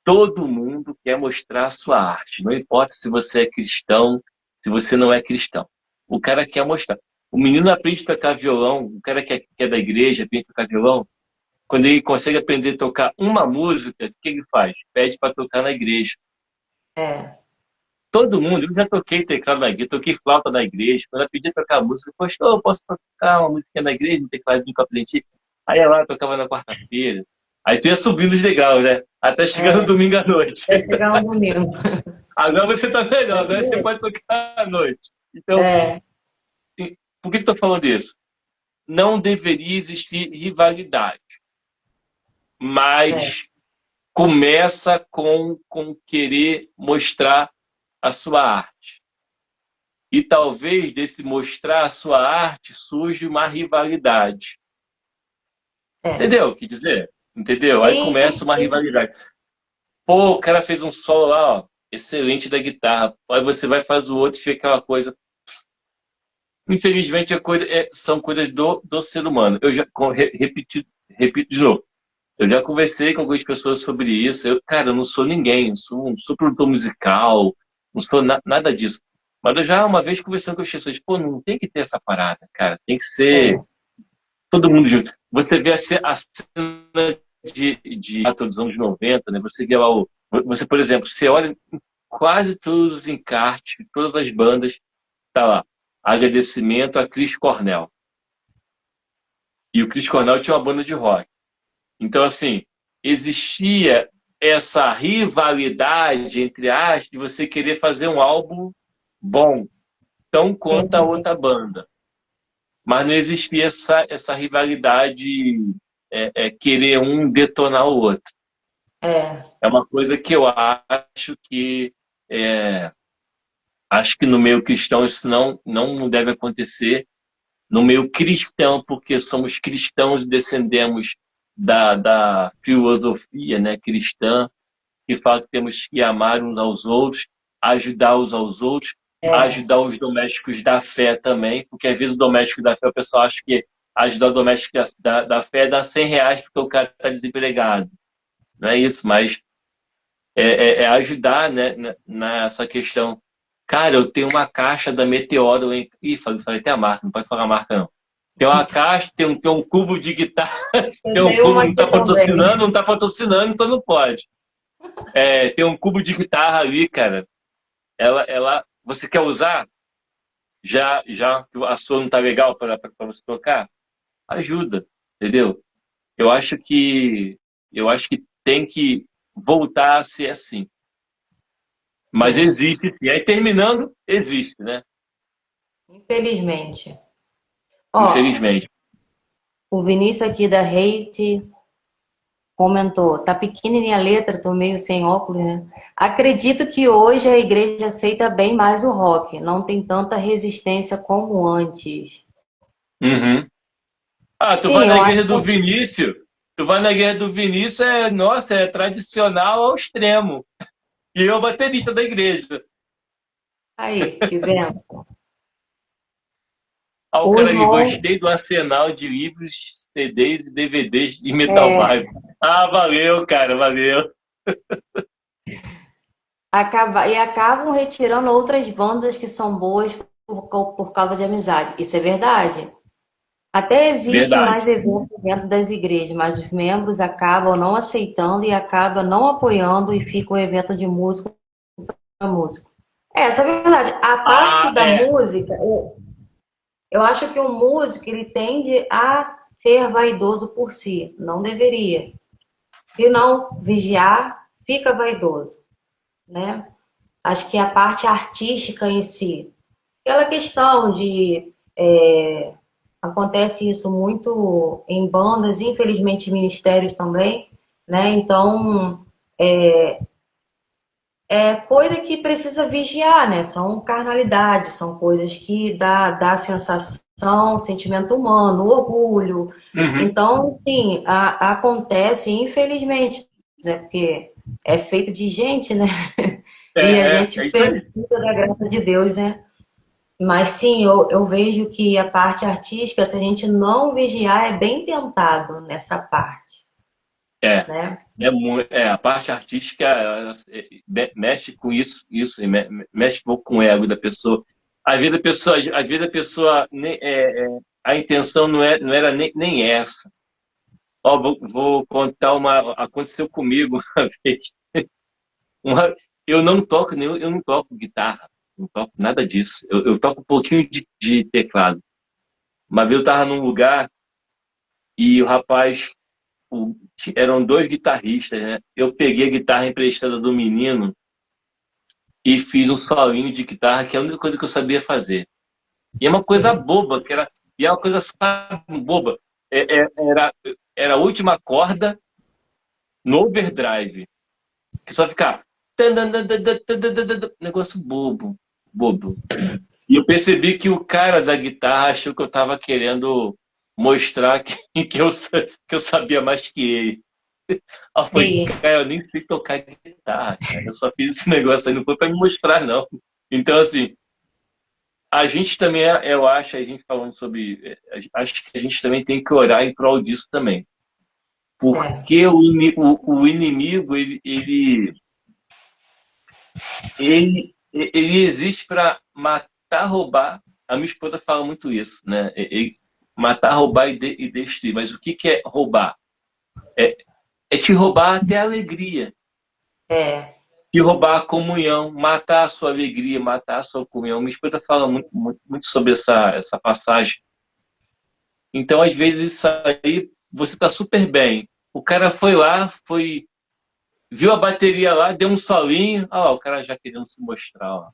Todo mundo quer mostrar a sua arte. Não importa se você é cristão, se você não é cristão. O cara quer mostrar. O menino aprende a tocar violão, o cara que é da igreja, aprende a tocar violão. Quando ele consegue aprender a tocar uma música, o que ele faz? Pede para tocar na igreja. é, Todo mundo, eu já toquei teclado na igreja, toquei flauta na igreja. Quando eu pedi tocar música, pastor, eu posso tocar uma música na igreja, um tecladinho que eu aprendi. Aí ela tocava na quarta-feira. Aí tu ia subindo os degraus, né? Até chegar no é, domingo à noite. vai chegar um domingo. Agora você tá melhor, agora você É, pode tocar à noite. Então, é, por que eu tô falando isso? Não deveria existir rivalidade, é, mas começa com querer mostrar a sua arte. E talvez desse mostrar a sua arte surge uma rivalidade. é. Entendeu o que dizer? Entendeu? Aí Sim, começa uma sim, rivalidade. Pô, o cara fez um solo lá, ó, excelente da guitarra. Aí você vai fazer o outro e fica aquela coisa. Infelizmente, são coisas do ser humano. Eu já repito de novo. Eu já conversei com algumas pessoas sobre isso. Cara, eu não sou ninguém, não sou produtor musical, não sou nada disso. Mas eu já uma vez conversando com as pessoas, pô, não tem que ter essa parada, cara. Tem que ser é, todo mundo junto. Você vê a cena de dos anos 90, né? Você vê lá você, por exemplo, você olha em quase todos os encartes, todas as bandas, tá lá. Agradecimento a Chris Cornell. E o Chris Cornell tinha uma banda de rock. Então, assim, existia essa rivalidade entre as de você querer fazer um álbum bom, tão quanto sim, a sim. outra banda. Mas não existia essa rivalidade, querer um detonar o outro. É, É uma coisa que eu é, acho que no meio cristão isso não deve acontecer. No meio cristão, porque somos cristãos e descendemos da filosofia, né, cristã, que fala que temos que amar uns aos outros, ajudar uns aos outros, é, ajudar os domésticos da fé também, porque às vezes o doméstico da fé, o pessoal acha que ajudar o doméstico da fé é dar R$ 100 porque o cara está desempregado. Não é isso, mas é ajudar, né, nessa questão. Cara, eu tenho uma caixa da Meteoro, hein? Ih, falei até a marca, não pode falar a marca, não. Tem uma caixa, tem um cubo de guitarra, eu tem um tenho cubo, uma não aqui está também. patrocinando, não está patrocinando, então não pode. Tem um cubo de guitarra ali, cara. Você quer usar? Já que a sua não tá legal para você tocar? Ajuda, entendeu? Eu acho que eu acho que tem que voltar a ser assim. Mas É, existe sim. Aí terminando, existe, né? infelizmente. Ó, Infelizmente. o Vinícius aqui da Hate comentou, tá pequenininha a letra, tô meio sem óculos, né? Acredito que hoje a igreja aceita bem mais o rock, não tem tanta resistência como antes. Uhum. Ah, tu vai Sim, na eu igreja do acho. Vinícius, nossa, é tradicional ao extremo. E eu, baterista da igreja. Aí, que benção. Ah, o O cara ali, irmão, gostei do arsenal de livros, CDs e DVDs de Metal é, Baile. Ah, valeu, cara, valeu. acabam retirando outras bandas que são boas por causa de amizade. Isso é verdade. Até existem Verdade. mais eventos dentro das igrejas, mas os membros acabam não aceitando e acabam não apoiando e fica um evento de música para músico. Essa é a verdade. A parte Ah, da música, eu acho que o músico ele tende a ser vaidoso por si. Não deveria. Se não vigiar, fica vaidoso, né? Acho que a parte artística em si, aquela questão de acontece isso muito em bandas, infelizmente em ministérios também, né? Então é coisa que precisa vigiar, né? São carnalidades, são coisas que dá sensação, sentimento humano, orgulho. uhum. Então, sim, acontece, infelizmente, né? Porque é feito de gente, né? E a gente É isso aí. precisa da graça de Deus, né? Mas sim, eu vejo que a parte artística, se a gente não vigiar, é bem tentado nessa parte, É, né? a parte artística mexe com isso, mexe um pouco com o ego da pessoa. Às vezes a pessoa a intenção não era nem essa. Ó, vou contar aconteceu comigo uma vez. Uma- eu não toco guitarra, não toco nada disso. Eu toco um pouquinho de teclado. Uma vez eu estava num lugar e o rapaz, o- eram dois guitarristas, né? Eu peguei a guitarra emprestada do menino e fiz um solinho de guitarra, que é a única coisa que eu sabia fazer. E é uma coisa Sim. boba, e é uma coisa sabe, boba. Era a última corda no overdrive, que só ficar negócio bobo. E eu percebi que o cara da guitarra achou que eu estava querendo mostrar que eu sabia mais que ele. Aí eu falei, Sim. cara, eu nem sei tocar guitarra, cara. Eu só fiz esse negócio aí, não foi pra me mostrar, não. Então, assim, a gente também, eu acho, a gente falando sobre. Acho que a gente também tem que orar em prol disso também. É. Porque o inimigo, ele existe para matar, roubar. A minha esposa fala muito isso, né? Matar, roubar e destruir. Mas o que que é roubar? É, é te roubar até a alegria. É. Te roubar a comunhão, matar a sua alegria, matar a sua comunhão. Minha esposa fala muito sobre essa passagem. Então, às vezes, isso aí, você está super bem. O cara foi lá, viu a bateria lá, deu um solinho, ó, o cara já querendo se mostrar, ó.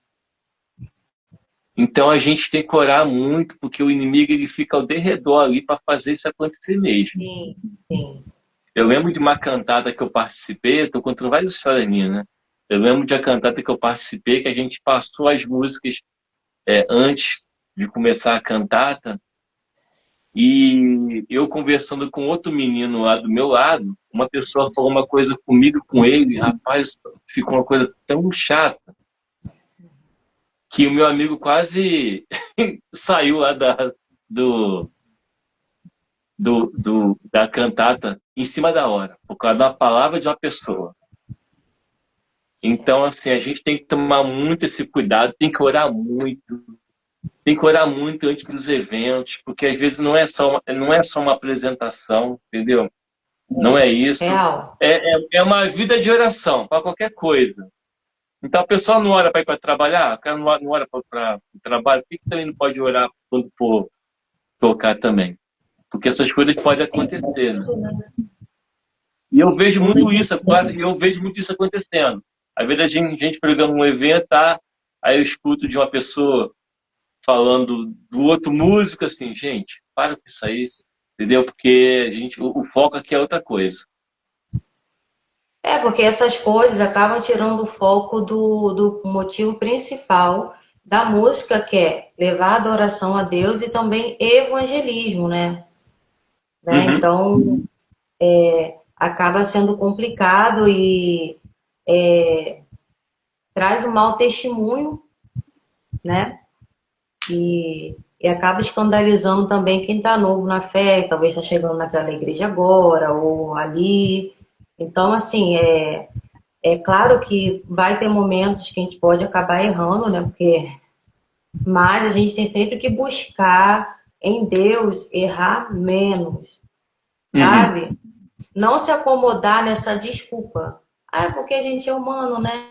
Então a gente tem que orar muito, porque o inimigo ele fica ao derredor ali para fazer isso acontecer mesmo. Sim, sim. Eu lembro de uma cantada que eu participei, eu estou contando várias histórias minhas, né? Eu lembro de uma cantada que eu participei, que a gente passou as músicas antes de começar a cantata, e eu conversando com outro menino lá do meu lado, uma pessoa falou uma coisa comigo, com ele, rapaz, ficou uma coisa tão chata, que o meu amigo quase saiu lá do, da cantata em cima da hora, por causa da palavra de uma pessoa. Então, assim, a gente tem que tomar muito esse cuidado, tem que orar muito antes dos eventos, porque às vezes não é só uma apresentação, entendeu? Não é isso. Real. É uma vida de oração para qualquer coisa. Então, a pessoa não ora para ir para trabalhar, o cara não ora para o trabalho, por que também não pode orar quando for tocar também? Porque essas coisas podem acontecer, né? E eu vejo Tudo muito em isso, eu vejo muito isso acontecendo. Às vezes a gente pregando um evento, tá? Aí eu escuto de uma pessoa falando do outro músico, assim, gente, para com isso aí, entendeu? Porque o foco aqui é outra coisa. porque essas coisas acabam tirando o foco do motivo principal da música, que é levar a adoração a Deus e também evangelismo, né? Uhum. Então, acaba sendo complicado e traz um mau testemunho, né? E e acaba escandalizando também quem está novo na fé, talvez está chegando naquela igreja agora ou ali. Então, assim, é claro que vai ter momentos que a gente pode acabar errando, né? Mas a gente tem sempre que buscar em Deus errar menos, Uhum. sabe? Não se acomodar nessa desculpa. Ah, é porque a gente é humano, né?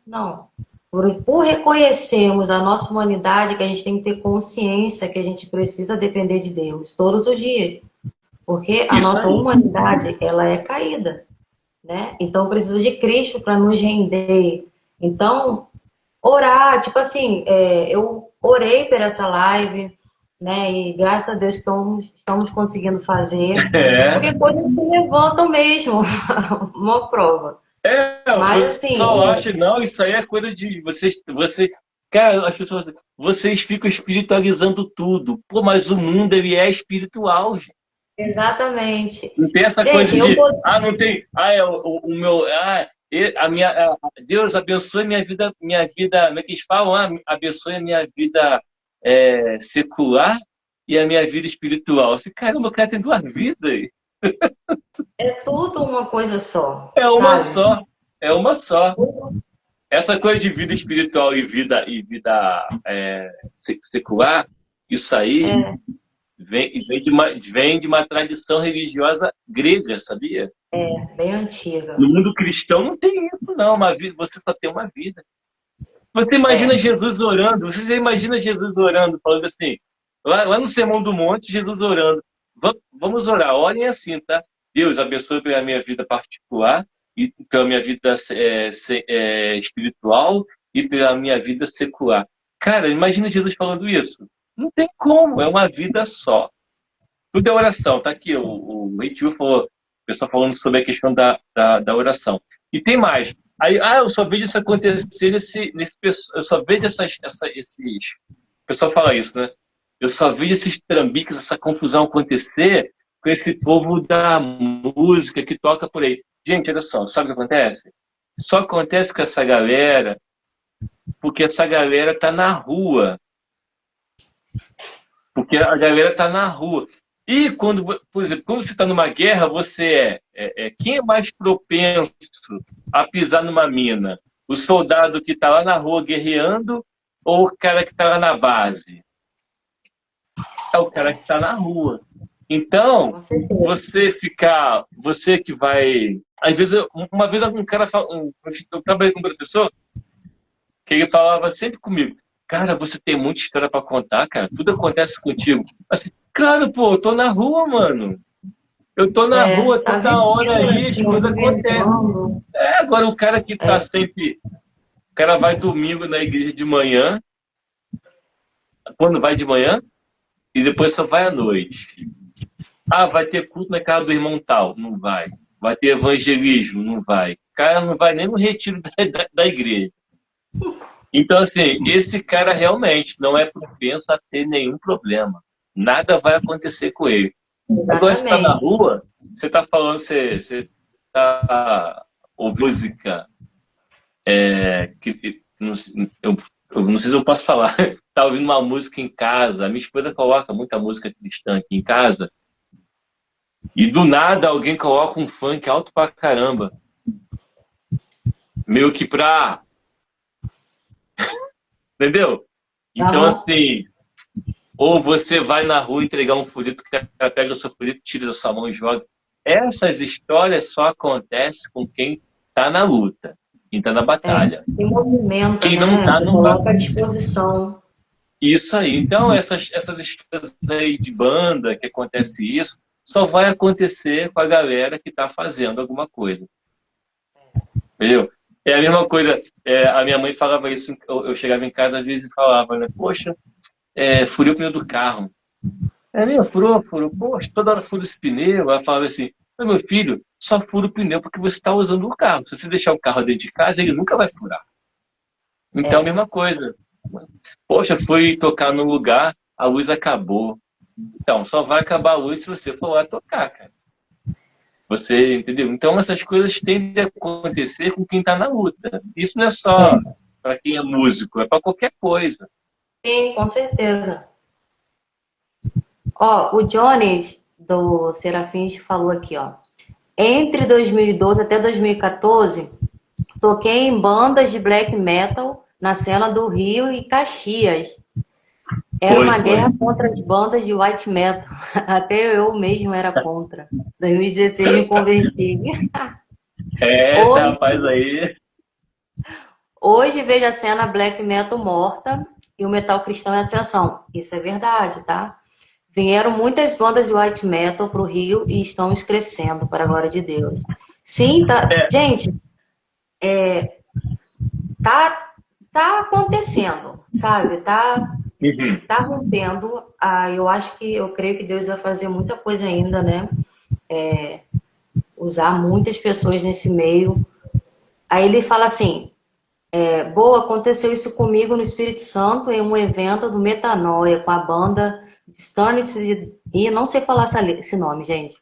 Não. Por reconhecermos a nossa humanidade, que a gente tem que ter consciência que a gente precisa depender de Deus todos os dias. Porque a Isso nossa aí. humanidade, ela é caída, né? Então precisa de Cristo para nos render. Então, orar, tipo assim, eu orei por essa live, né? E graças a Deus estamos conseguindo fazer. É. Porque coisas se levantam mesmo, uma prova. É, o Mas assim, pessoal acha, não, isso aí é coisa de cara, as pessoas, vocês ficam espiritualizando tudo. Pô, mas o mundo, ele é espiritual, gente. exatamente. Não tem essa Gente, coisa eu de, tô. não tem, o meu, Deus abençoe minha vida, como é que eles falam? Abençoe a minha vida secular e a minha vida espiritual. Eu falei, caramba, o cara tem duas vidas. É tudo uma coisa só, É uma sabe? só, é uma só. Essa coisa de vida espiritual e vida secular, isso aí É, vem de uma tradição religiosa grega, sabia? bem antiga. No mundo cristão não tem isso, não. Uma vida, você só tem uma vida. Você imagina É, Jesus orando, você já imagina Jesus orando, falando assim, lá no Sermão do Monte, Jesus orando. Vamos orar, orem assim, tá? Deus abençoe pela minha vida particular e pela minha vida espiritual e pela minha vida secular. Cara, imagina Jesus falando isso. Não tem como, é uma vida só. Tudo é oração, tá aqui. O Reitil falou, o pessoal falando sobre a questão da oração. E tem mais. Aí, eu só vejo isso acontecer eu só vejo esses. O pessoal fala isso, né? Eu só vejo esses trambiques, essa confusão acontecer com esse povo da música que toca por aí. Gente, olha só, sabe o que acontece? Só acontece com essa galera porque essa galera tá na rua. Porque a galera tá na rua. E quando, por exemplo, quando você está numa guerra, quem é mais propenso a pisar numa mina? O soldado que está lá na rua guerreando ou o cara que está lá na base? É o cara que está na rua. Então, com certeza. você que vai, às vezes, uma vez um cara, eu trabalhei com um professor que ele falava sempre comigo, cara, você tem muita história para contar, cara, tudo acontece contigo. Assim, claro, pô, eu tô na rua, mano. Eu tô na rua Tá toda hora vivendo, aí, se as coisas acontecem. movimentando. Agora o cara que tá É, sempre. O cara vai domingo na igreja de manhã, quando vai de manhã, e depois só vai à noite. Vai ter culto na casa do irmão tal? Não vai. Vai ter evangelismo? Não vai. O cara não vai nem no retiro da igreja. Então, assim, esse cara realmente não é propenso a ter nenhum problema. Nada vai acontecer com ele. Agora, você está na exatamente. rua, você está falando, você está ouvindo música, eu não sei se eu posso falar, está ouvindo uma música em casa, a minha esposa coloca muita música cristã aqui em casa, e do nada alguém coloca um funk alto pra caramba, meio que pra, entendeu? Então, Aham, assim, ou você vai na rua entregar um folheto, o cara pega o seu folheto, tira da sua mão e joga. Essas histórias só acontecem com quem está na luta, quem está na batalha. se movimenta, Quem não né? está, Se não vai coloca à acontecer. disposição. Isso aí. Então, essas histórias aí de banda que acontece isso, só vai acontecer com a galera que está fazendo alguma coisa. Entendeu? É a mesma coisa. A minha mãe falava isso, eu chegava em casa às vezes e falava, né? Poxa, furei o pneu do carro. É mesmo, furou. Poxa, toda hora fura esse pneu. Ela falava assim, meu filho, só fura o pneu porque você está usando o carro. Se você deixar o carro dentro de casa, ele nunca vai furar. Então, a É, mesma coisa. Poxa, fui tocar no lugar, a luz acabou. Então, só vai acabar a luz se você for lá tocar, cara. Você, entendeu? Então, essas coisas tendem a acontecer com quem está na luta. Isso não é só para quem é músico, é para qualquer coisa. sim, com certeza. Ó, o Jones do Serafins falou aqui, ó. Entre 2012 até 2014, toquei em bandas de black metal na cena do Rio e Caxias. Era Foi, uma foi. guerra contra as bandas de white metal. Até eu mesmo era contra. 2016 me converti. É, esse rapaz Hoje, aí. hoje vejo a cena black metal morta e o metal cristão em ascensão. Isso é verdade, tá? Vieram muitas bandas de white metal para o Rio e estamos crescendo, para a glória de Deus. Sim, tá. É. Gente, tá, tá acontecendo, sabe? Uhum. Tá rompendo. Eu acho que, eu creio que Deus vai fazer muita coisa ainda, né? Usar muitas pessoas nesse meio. Aí ele fala assim: boa, aconteceu isso comigo no Espírito Santo em um evento do Metanoia com a banda Distance e não sei falar esse nome, gente.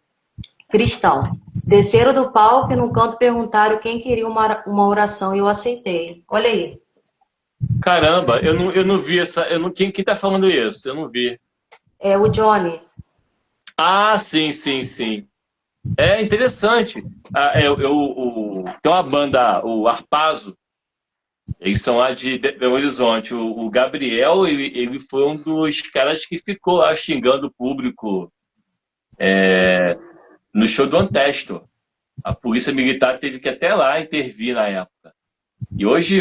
Cristão. Desceram do palco e no canto perguntaram quem queria uma oração e eu aceitei. Olha aí. Caramba, eu não vi essa. Eu não, quem tá falando isso? Eu não vi. É o Jones. Ah, sim, sim, sim. É interessante. Tem uma banda, o Arpazo, eles são lá de Belo Horizonte. O Gabriel, ele foi um dos caras que ficou lá xingando o público no show do Antesto. A polícia militar teve que até lá intervir na época. E hoje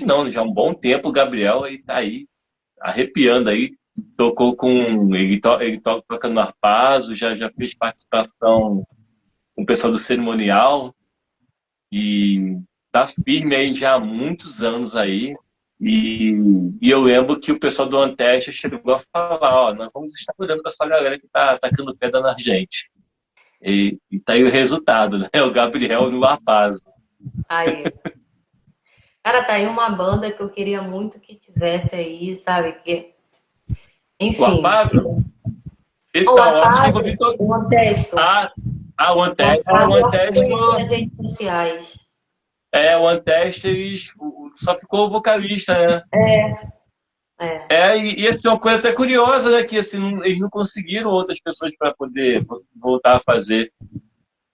não, já há um bom tempo o Gabriel está aí, arrepiando aí. Tocou com. Ele toca no Arpazo, já fez participação com o pessoal do cerimonial e tá firme aí já há muitos anos aí. E eu lembro que o pessoal do Anteste chegou a falar, ó, nós vamos estar cuidando com essa galera que tá atacando pedra na gente. E tá aí o resultado, né? O Gabriel no Arpazo. Aí. Cara, tá aí uma banda que eu queria muito que tivesse aí, sabe? O Enfim. Arpazo? O Então, acho que eu vou vir Apago, todo. o Antesto. O O Anteste. O Apago eu Anteste, conheci nas redes sociais. o Anteste só ficou o vocalista, né? É. E assim, uma coisa até curiosa, né? Que assim, eles não conseguiram outras pessoas para poder voltar a fazer.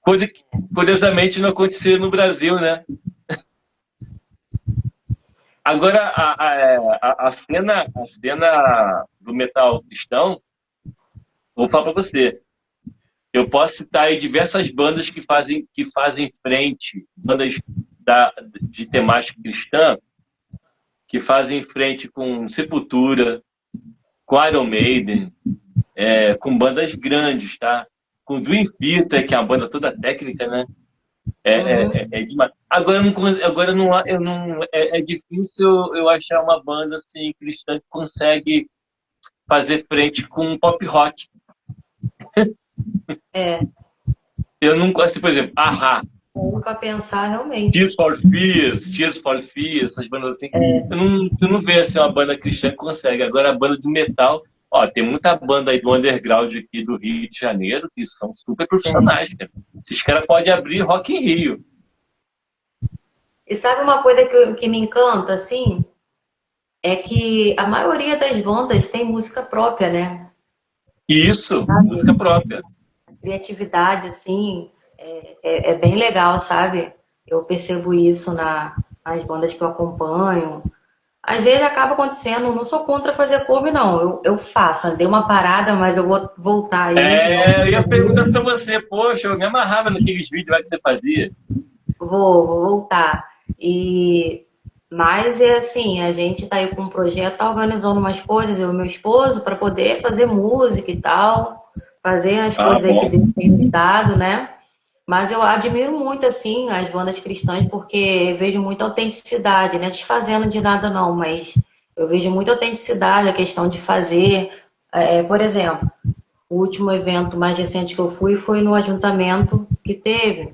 Coisa que, curiosamente, não acontecia no Brasil, né? Agora, a cena do metal cristão, vou falar para você. Eu posso citar aí diversas bandas que fazem frente, bandas de temática cristã, que fazem frente com Sepultura, com Iron Maiden, com bandas grandes, tá? Com Dream Theater, que é uma banda toda técnica, né? Uhum. É demais. Agora não, eu não, é difícil eu achar uma banda assim, cristã que consegue fazer frente com um pop rock. É. Eu não assim, por exemplo, Ahá, Para pensar realmente. Tears for Fears, essas bandas assim. Tu não vê assim, uma banda cristã que consegue. Agora a banda de metal, ó, tem muita banda aí do underground aqui do Rio de Janeiro que são super Tem. profissionais, cara. Esses caras podem abrir Rock in Rio. E sabe uma coisa que me encanta, assim? É que a maioria das bandas tem música própria, né? Isso, Sabe? música própria. Criatividade, assim, é bem legal, sabe? Eu percebo isso nas bandas que eu acompanho. Às vezes acaba acontecendo, não sou contra fazer cover, não. Eu faço, dei uma parada, mas eu vou voltar aí, Eu realmente. ia perguntar pra você, poxa, eu me amarrava naqueles vídeos lá que você fazia. Vou voltar. Mas é assim, a gente tá aí com um projeto, tá organizando umas coisas, eu e meu esposo, para poder fazer música e tal, fazer as Ah, coisas aí que bom. Deus tem nos dado, né? Mas eu admiro muito, assim, as bandas cristãs, porque vejo muita autenticidade, né? Desfazendo de nada não, mas eu vejo muita autenticidade, a questão de fazer. Por exemplo, o último evento mais recente que eu fui foi no ajuntamento que teve.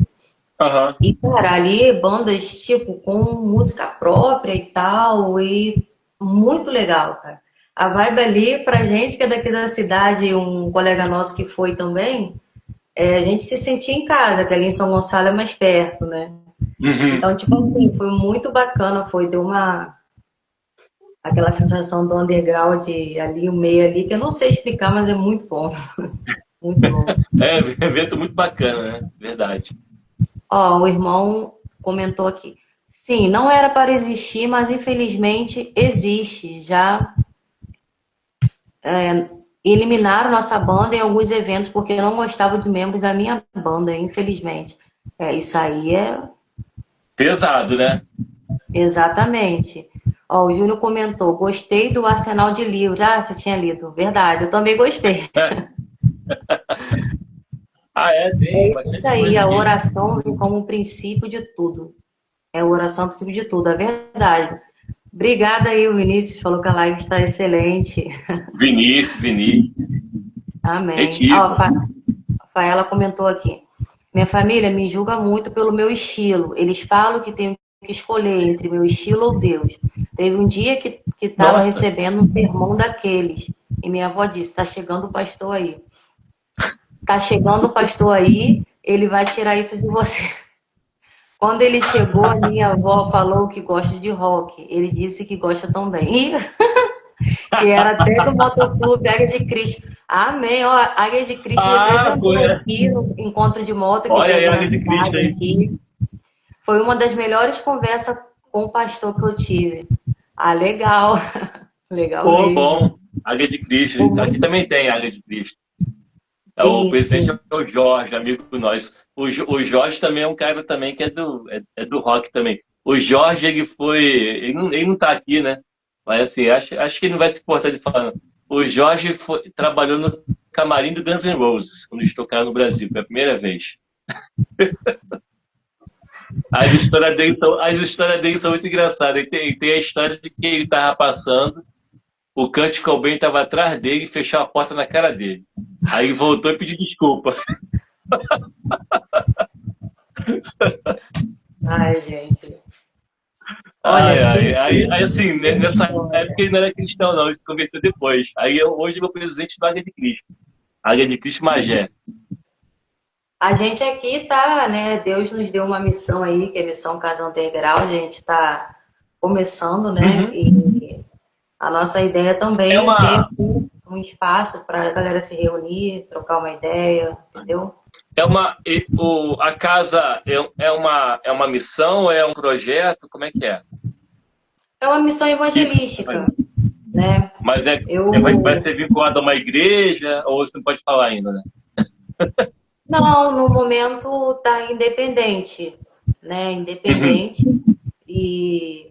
Aham. E, cara, ali bandas, tipo, com música própria e tal, e muito legal, cara. A vibe ali, pra gente que é daqui da cidade, um colega nosso que foi também, a gente se sentia em casa, que ali em São Gonçalo é mais perto, né? Uhum. Então, tipo assim, foi muito bacana, deu uma... aquela sensação do underground ali, o meio ali, que eu não sei explicar, mas é muito bom. Muito bom. É, um evento muito bacana, né? Verdade. Ó, o irmão comentou aqui. Sim, não era para existir, mas infelizmente existe. Já eliminaram nossa banda em alguns eventos porque eu não gostava de membros da minha banda, infelizmente. Isso aí é Pesado, né? exatamente. Ó, o Júnior comentou, gostei do Arsenal de Livros. Ah, você tinha lido. Verdade, eu também gostei. É. Ah, é, tem É isso bastante aí, coisa a aqui. oração vem como um princípio de tudo. É a oração é o princípio de tudo, é verdade. Obrigada aí, o Vinícius falou que a live está excelente. Vinícius. Amém. Ah, Retífico. a Faela comentou aqui. Minha família me julga muito pelo meu estilo. Eles falam que tenho que escolher entre meu estilo ou Deus. Teve um dia que estava Nossa. recebendo um sermão daqueles. E minha avó disse: está chegando o pastor aí. Está chegando o pastor aí, ele vai tirar isso de você. Quando ele chegou, a minha avó falou que gosta de rock. Ele disse que gosta também. Que era até do motoclube Águia de Cristo. Amém. Ó, Águia de Cristo Ah, pô, representou é. aqui no encontro de moto que Olha aí teve a na água de Cristo cidade aí. aqui. Foi uma das melhores conversas com o pastor que eu tive. Ah, legal. Legal Pô, mesmo. bom. Águia de Cristo. Foi Aqui muito... também tem Águia de Cristo. É, o Sim, presidente sim. é o Jorge, amigo nosso. O Jorge também é um cara também que é do rock também. O Jorge, ele foi. Ele não tá aqui, né? Mas assim, acho que ele não vai se importar de falar. Não. O Jorge trabalhou no camarim do Guns N' Roses, quando eles tocaram no Brasil, pela primeira vez. As histórias dele são muito engraçadas. Tem a história de que ele tava passando, o Kurt Cobain estava atrás dele e fechou a porta na cara dele. Aí ele voltou e pediu desculpa. Ai, gente. Ai, Olha, ai. quem Aí, assim, né, tem nessa história. época ele não era cristão, não, ele se converteu depois. Hoje ele é o presidente da Águia de Cristo. Águia de Cristo Magé. A gente aqui tá, né? Deus nos deu uma missão aí, que é a missão Casa Underground. A gente tá começando, né? Uhum. E a nossa ideia É também é ter uma, aqui um espaço para a galera se reunir, trocar uma ideia, entendeu? a casa é uma missão, é um projeto, como é que é? É uma missão Que- evangelística, né? Mas vai Eu ser vinculado a uma igreja, ou você não pode falar ainda, né? não, no momento tá independente, né? Uhum. Independente e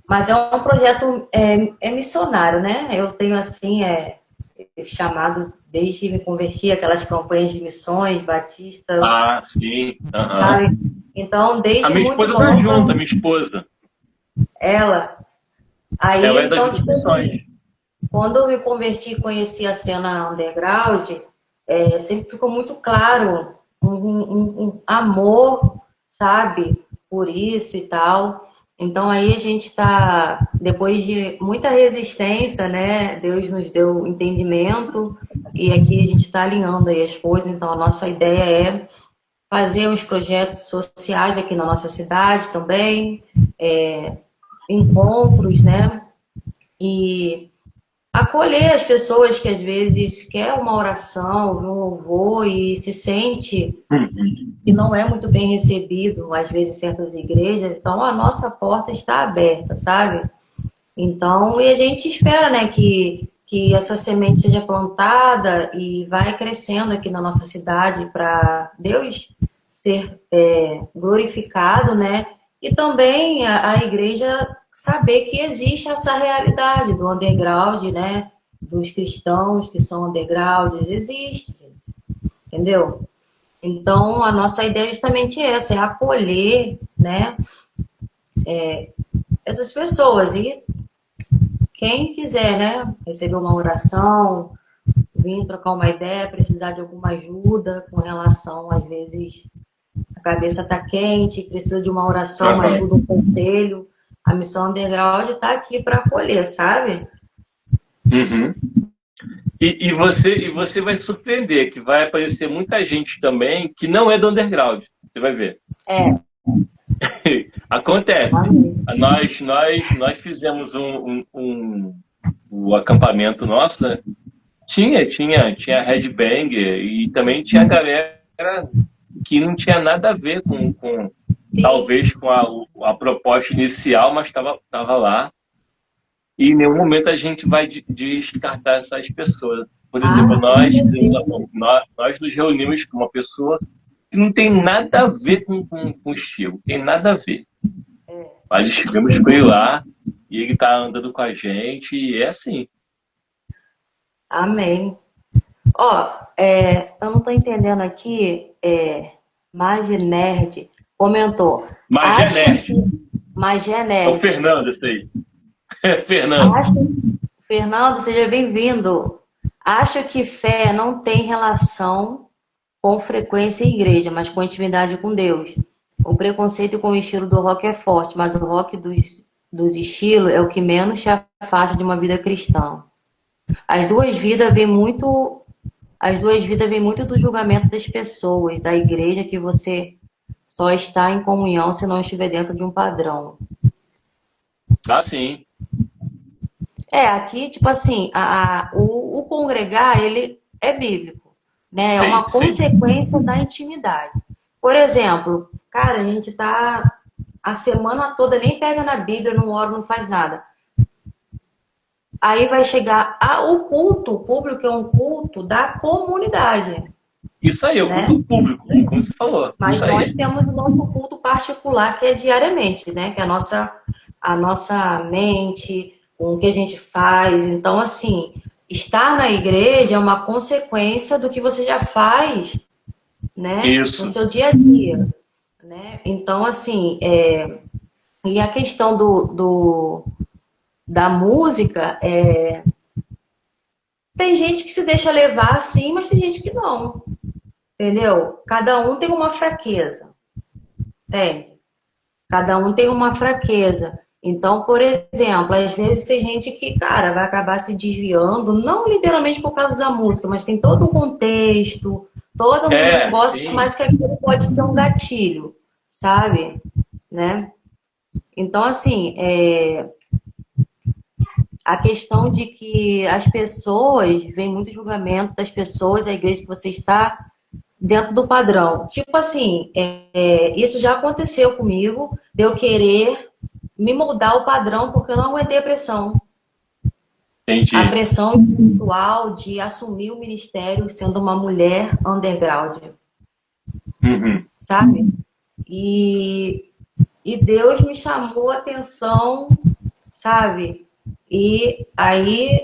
mas é um projeto missionário, né? Eu tenho assim esse chamado desde me converti, aquelas campanhas de missões, batista, Ah, sim. Aham. sabe? Então, A desde minha muito esposa tá junto, a nova, minha esposa. ela. Aí, Ela é das então, tipo missões. assim, quando eu me converti e conheci a cena underground, sempre ficou muito claro um amor, sabe, por isso e tal. Então aí a gente está, depois de muita resistência, né? Deus nos deu entendimento e aqui a gente está alinhando aí as coisas. Então a nossa ideia é fazer uns projetos sociais aqui na nossa cidade também, encontros, né? E acolher as pessoas que às vezes quer uma oração, um louvor e se sente Uhum. que não é muito bem recebido, às vezes, em certas igrejas. Então, a nossa porta está aberta, sabe? Então, e a gente espera, né, que essa semente seja plantada e vai crescendo aqui na nossa cidade para Deus ser glorificado, né? E também a igreja saber que existe essa realidade do underground, né? Dos cristãos que são undergrounds, existe, entendeu? Então, a nossa ideia é justamente essa, é acolher, né, essas pessoas. E quem quiser, né, receber uma oração, vir trocar uma ideia, precisar de alguma ajuda com relação, às vezes, a cabeça está quente, precisa de uma oração, uma Aham. ajuda, um conselho. A missão underground está aqui para acolher, sabe? Uhum. E você vai se surpreender, que vai aparecer muita gente também que não é do underground. Você vai ver. É, Acontece. Amém. Nós fizemos o acampamento nosso, né? Tinha headbang e também tinha galera que não tinha nada a ver com Sim. talvez com a proposta inicial, mas estava lá. E em nenhum momento a gente vai descartar essas pessoas. Por exemplo, Ah, com certeza. nós nos reunimos com uma pessoa que não tem nada a ver com o estilo, tem nada a ver. Mas estivemos com ele lá e ele tá andando com a gente e é assim. Amém. Ó, eu não tô entendendo aqui, Magi Nerd comentou, Mas é acho nerd. que, Magé É o Nerd, Fernando, esse aí. É Fernando. acho, Fernando, seja bem-vindo. Acho que fé não tem relação com frequência em igreja, mas com intimidade com Deus. O preconceito com o estilo do rock é forte, mas o rock dos estilos é o que menos te afasta de uma vida cristã. As duas vidas vêm muito, as duas vidas vêm muito do julgamento das pessoas, da igreja, que você só está em comunhão se não estiver dentro de um padrão. Ah, sim. Aqui, tipo assim, o congregar, ele é bíblico, né? É Sim, uma sim. consequência da intimidade. Por exemplo, cara, a gente tá a semana toda, nem pega na Bíblia, não ora, não faz nada. Aí vai chegar o culto, o público é um culto da comunidade, Isso aí, o né? culto público, como você falou. Mas Isso nós aí. temos o nosso culto particular, que é diariamente, né? Que é a nossa mente, com o que a gente faz. Então, assim, estar na igreja é uma consequência do que você já faz, né? No Isso. seu dia a dia, né? Então, assim, e a questão da música, tem gente que se deixa levar assim, mas tem gente que não, entendeu? Cada um tem uma fraqueza, entende? Cada um tem uma fraqueza. Então, por exemplo, às vezes tem gente que, cara, vai acabar se desviando, não literalmente por causa da música, mas tem todo um contexto, todo um negócio, Sim. mas que aquilo pode ser um gatilho, sabe? Né? Então, assim, a questão de que as pessoas, vem muito julgamento das pessoas, a igreja que você está dentro do padrão. Tipo assim, isso já aconteceu comigo, de eu querer me moldar o padrão porque eu não aguentei a pressão. A Entendi. pressão espiritual de assumir o ministério sendo uma mulher underground, Uhum. sabe? E, e Deus me chamou a atenção, sabe? E aí,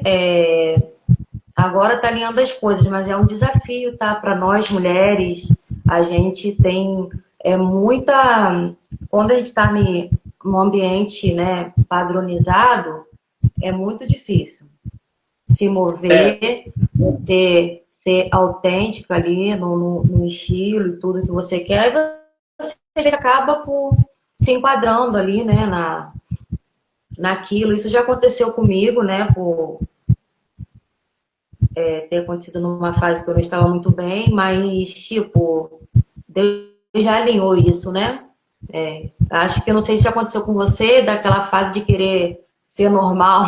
agora tá alinhando as coisas, mas é um desafio, tá? Para nós mulheres, a gente tem muita. Quando a gente está num ambiente, né, padronizado, é muito difícil se É, mover, ser autêntica ali no estilo e tudo que você quer, e você acaba por se enquadrando ali, né, naquilo. Isso já aconteceu comigo, né, por ter acontecido numa fase que eu não estava muito bem, mas, tipo, Deus já alinhou isso, né? Acho que eu não sei se aconteceu com você, daquela fase de querer ser normal,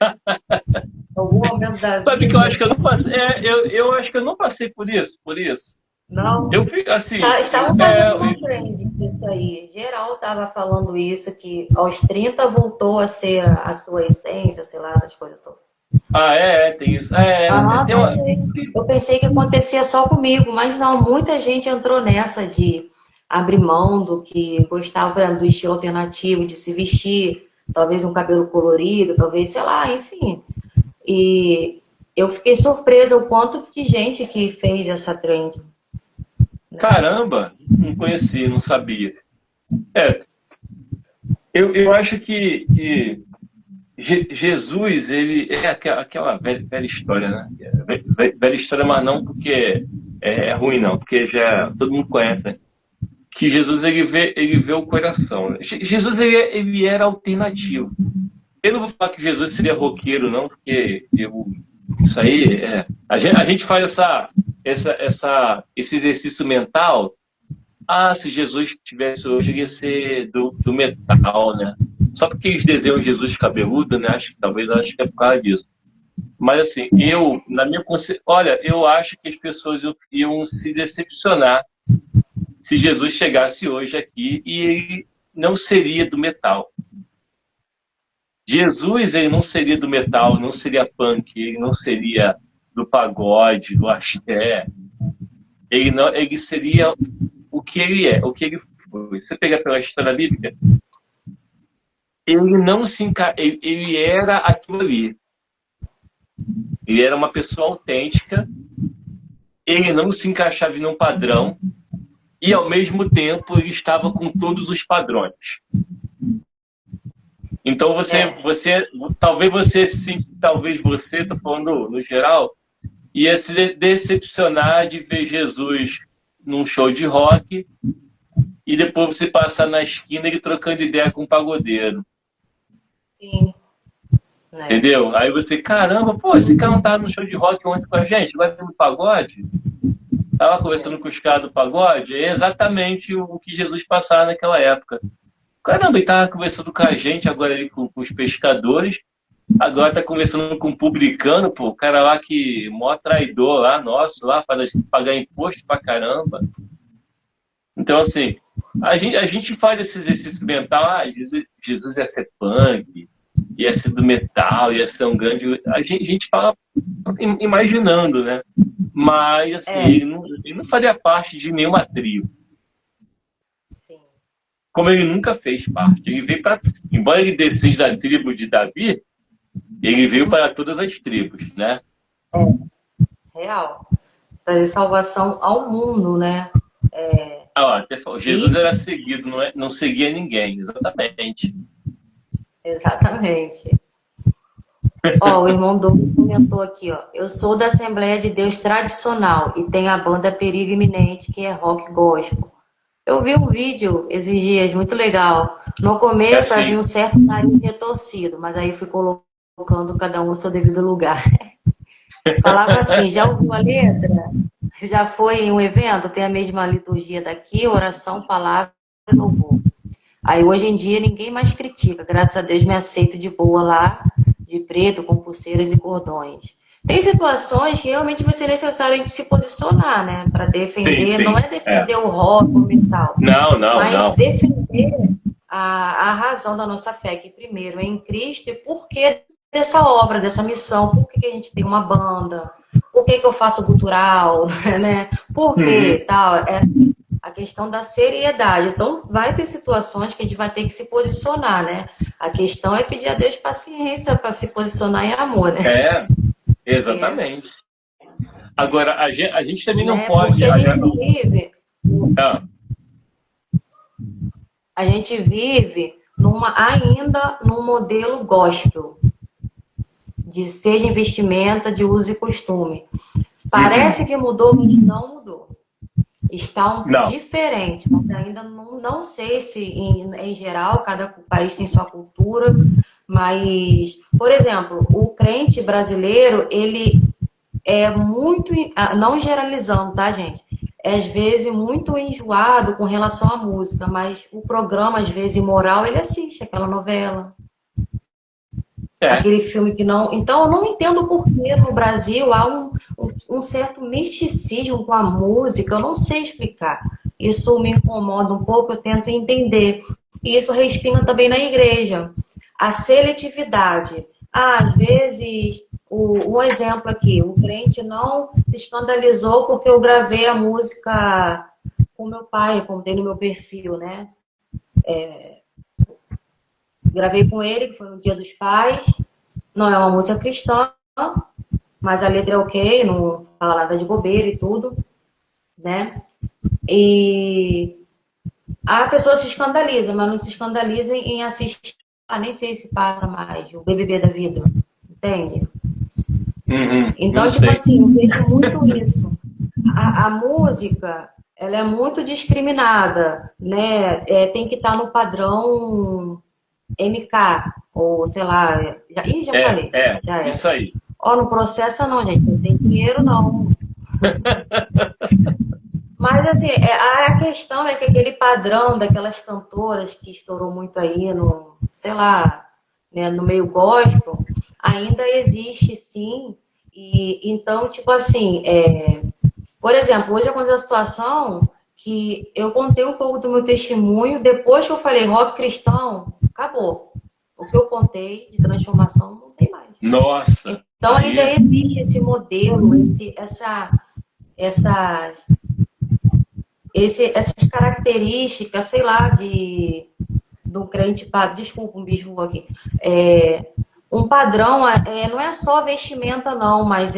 em algum momento da sabe que eu acho vida. que eu não passei. Eu acho que eu não passei por isso. Eu Não. fico assim. Estavam fazendo uma trend disso aí. Geral estava falando isso, que aos 30 voltou a ser a sua essência, sei lá, essas coisas todas. Tem isso. Tem uma. Eu pensei que acontecia só comigo, mas não, muita gente entrou nessa de abrir mão do que gostava do estilo alternativo, de se vestir, talvez um cabelo colorido, talvez, sei lá, enfim. E eu fiquei surpresa o quanto de gente que fez essa trend, né? Caramba, não conhecia, não sabia. É, eu acho que Jesus, ele é aquela velha história, né? Velha história, mas não porque é ruim, não, porque já todo mundo conhece, né? Que Jesus, ele vê o coração, né? Jesus, ele era alternativo. Eu não vou falar que Jesus seria roqueiro, não, porque isso aí a gente faz esse exercício mental ah, se Jesus tivesse hoje, ele ia ser do metal, né? Só porque eles desenham Jesus cabeludo, né? Acho que é por causa disso. Mas assim, na minha olha, eu acho que as pessoas iam se decepcionar se Jesus chegasse hoje aqui e ele não seria do metal. Jesus, ele não seria do metal, não seria punk, ele não seria do pagode, do axé. Ele seria o que ele é, o que ele foi. Você pega pela história bíblica, ele não se ele era aquilo ali. Ele era uma pessoa autêntica, ele não se encaixava em um padrão e ao mesmo tempo ele estava com todos os padrões. Então talvez você, estou falando no geral, ia se decepcionar de ver Jesus num show de rock e depois você passar na esquina ele trocando ideia com um pagodeiro. Sim. Entendeu? Aí você, caramba, pô, esse cara não tava no show de rock ontem com a gente, vai ter no pagode? Tava conversando com os caras do pagode, é exatamente o que Jesus passava naquela época. Caramba, ele tava conversando com a gente agora ali com os pescadores, agora tá conversando com o publicano, pô, o cara lá que mó traidor lá, nosso, lá, faz a gente pagar imposto pra caramba. Então, assim, a gente faz esse exercício mental, Jesus ia ser punk, ia ser do metal, ia ser um grande... A gente fala imaginando, né? Mas, assim, ele não fazia parte de nenhuma tribo. Sim. Como ele nunca fez parte. Ele veio para... Embora ele descesse da tribo de Davi, ele veio para todas as tribos, né? Real. Trazer salvação ao mundo, né? Até falou, Jesus era seguido, não seguia ninguém, exatamente. Exatamente. O irmão Douglas comentou aqui, eu sou da Assembleia de Deus tradicional e tenho a banda Perigo Iminente, que é rock gospel. Eu vi um vídeo esses dias, muito legal. No começo havia um certo nariz retorcido, mas aí fui colocando cada um no seu devido lugar. Falava assim, já ouviu a letra? Já foi em um evento? Tem a mesma liturgia daqui, oração, palavra e louvor. Aí hoje em dia ninguém mais critica, graças a Deus me aceito de boa lá, de preto, com pulseiras e cordões. Tem situações que realmente vai ser necessário a gente se posicionar, né? Para defender, não é defender o rock, o metal. Mas defender a razão da nossa fé, que primeiro é em Cristo e por que dessa obra, dessa missão, por que a gente tem uma banda, por que eu faço gutural, né? Por que tal? A questão da seriedade. Então, vai ter situações que a gente vai ter que se posicionar, né? A questão é pedir a Deus paciência para se posicionar em amor, né? Exatamente. Agora, a gente também não pode... Porque a gente vive ainda num modelo gospel, de seja em vestimenta, de uso e costume. Parece que mudou, mas não mudou. Está diferente, mas ainda não sei se em geral cada país tem sua cultura, mas, por exemplo, o crente brasileiro, ele é muito, não generalizando, tá, gente? É às vezes muito enjoado com relação à música, mas o programa, às vezes, imoral, ele assiste aquela novela. Aquele filme que não... Então, eu não entendo por que no Brasil há um certo misticismo com a música, eu não sei explicar. Isso me incomoda um pouco, eu tento entender. E isso respinga também na igreja. A seletividade. Às vezes, um exemplo aqui, o crente não se escandalizou porque eu gravei a música com meu pai, como tem no meu perfil, né? Gravei com ele, que foi no Dia dos Pais. Não é uma música cristã, mas a letra é ok, não fala nada de bobeira e tudo, né? E a pessoa se escandaliza, mas não se escandaliza em assistir. Nem sei se passa mais, o BBB da vida, entende? Então, tipo assim, eu vejo muito isso. A música, ela é muito discriminada, né? Tem que estar no padrão MK, ou sei lá, já falei. Já isso aí. Não processa não, gente, não tem dinheiro não. Mas assim, a questão é que aquele padrão daquelas cantoras que estourou muito aí no, sei lá, né, no meio gospel, ainda existe sim. E então, tipo assim, por exemplo, hoje aconteceu a situação que eu contei um pouco do meu testemunho, depois que eu falei rock cristão, acabou. O que eu contei de transformação não tem mais. Nossa! Então ainda existe esse modelo, essa, essas características, sei lá, do crente padre, desculpa, um bispo aqui, um padrão, não é só vestimenta não, mas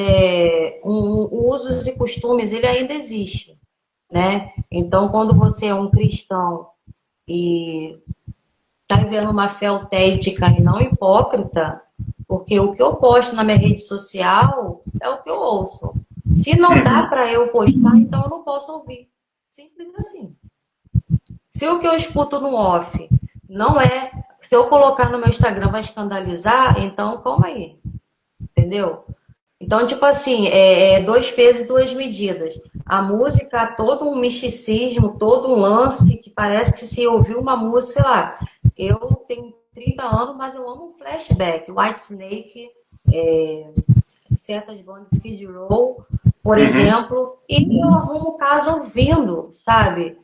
usos e costumes, ele ainda existe, né? Então, quando você é um cristão e está vivendo uma fé autêntica e não hipócrita, porque o que eu posto na minha rede social é o que eu ouço. Se não dá para eu postar, então eu não posso ouvir. Simples assim. Se o que eu escuto no off não é, se eu colocar no meu Instagram vai escandalizar, então calma aí. Entendeu? Então, tipo assim, dois pesos e duas medidas. A música, todo um misticismo, todo um lance que parece que se ouvir uma música, sei lá, eu tenho 30 anos, mas eu amo um flashback. White Snake, certas bandas Skid Row, por exemplo, e eu arrumo casa ouvindo, sabe?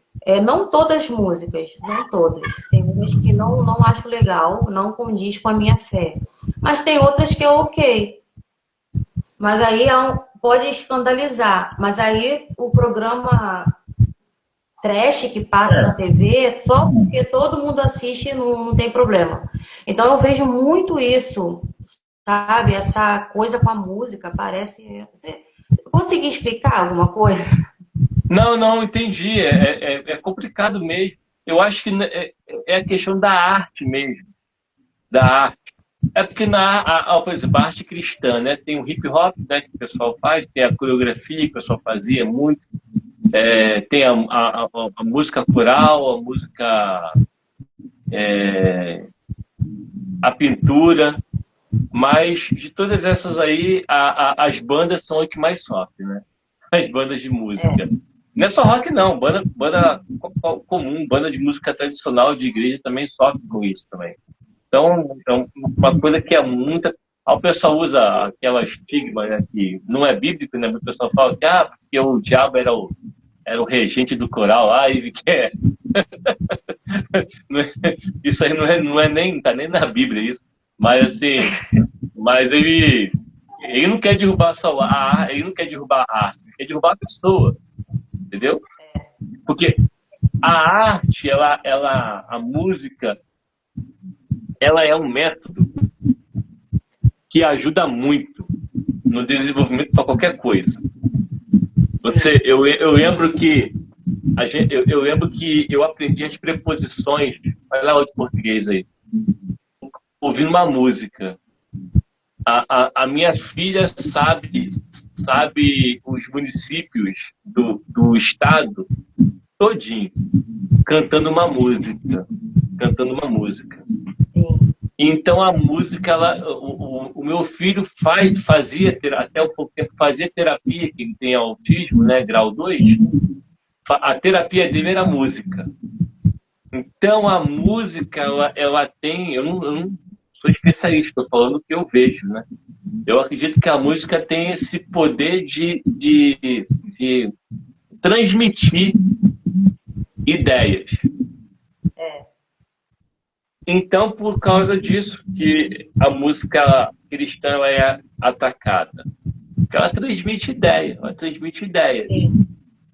Não todas as músicas, não todas. Tem umas que não acho legal, não condiz com a minha fé. Mas tem outras que é ok. Mas aí pode escandalizar. Mas aí o programa trash que passa na TV, só porque todo mundo assiste, não tem problema. Então eu vejo muito isso, sabe? Essa coisa com a música, parece... Você conseguiu explicar alguma coisa? Não, entendi. É complicado mesmo. Eu acho que é a questão da arte mesmo. Da arte. É porque por exemplo, a arte cristã, né? Tem o hip hop, né, que o pessoal faz, tem a coreografia que o pessoal fazia muito, tem a música coral, a música, a pintura, mas de todas essas aí, as bandas são o que mais sofrem, né? As bandas de música. Não é só rock, não. Banda comum, banda de música tradicional de igreja também sofre com isso também. Então, é uma coisa que é muita... O pessoal usa aquela estigma, né, que não é bíblico, né? O pessoal fala que porque o diabo era o regente do coral lá, e ele quer... Isso aí não é nem, tá nem na Bíblia isso. Mas assim, ele não quer derrubar só a arte, ele não quer derrubar a arte, ele quer derrubar a pessoa, entendeu? Porque a arte, a música, ela é um método que ajuda muito no desenvolvimento para qualquer coisa. Eu lembro que eu aprendi as preposições, olha lá o português aí, ouvindo uma música. A minha filha sabe os municípios do estado todinho, cantando uma música. Então a música, o meu filho fazia até um pouco tempo, fazia terapia, que ele tem autismo, né, grau 2. A terapia dele era música. Então a música, ela tem, eu não sou especialista, estou falando o que eu vejo, né? Eu acredito que a música tem esse poder de transmitir ideias. Então, por causa disso, que a música cristã é atacada. Porque ela transmite ideia,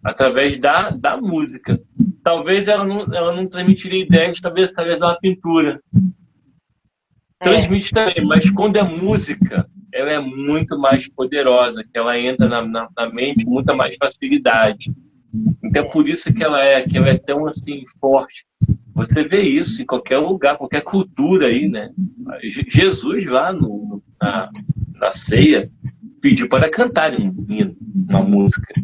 através da música. Talvez ela não transmitiria ideias, talvez através da pintura. Transmite também, mas quando é música, ela é muito mais poderosa, que ela entra na mente com muita mais facilidade. Então é por isso que ela é tão assim forte. Você vê isso em qualquer lugar, qualquer cultura aí, né? Jesus lá na ceia pediu para cantar uma música.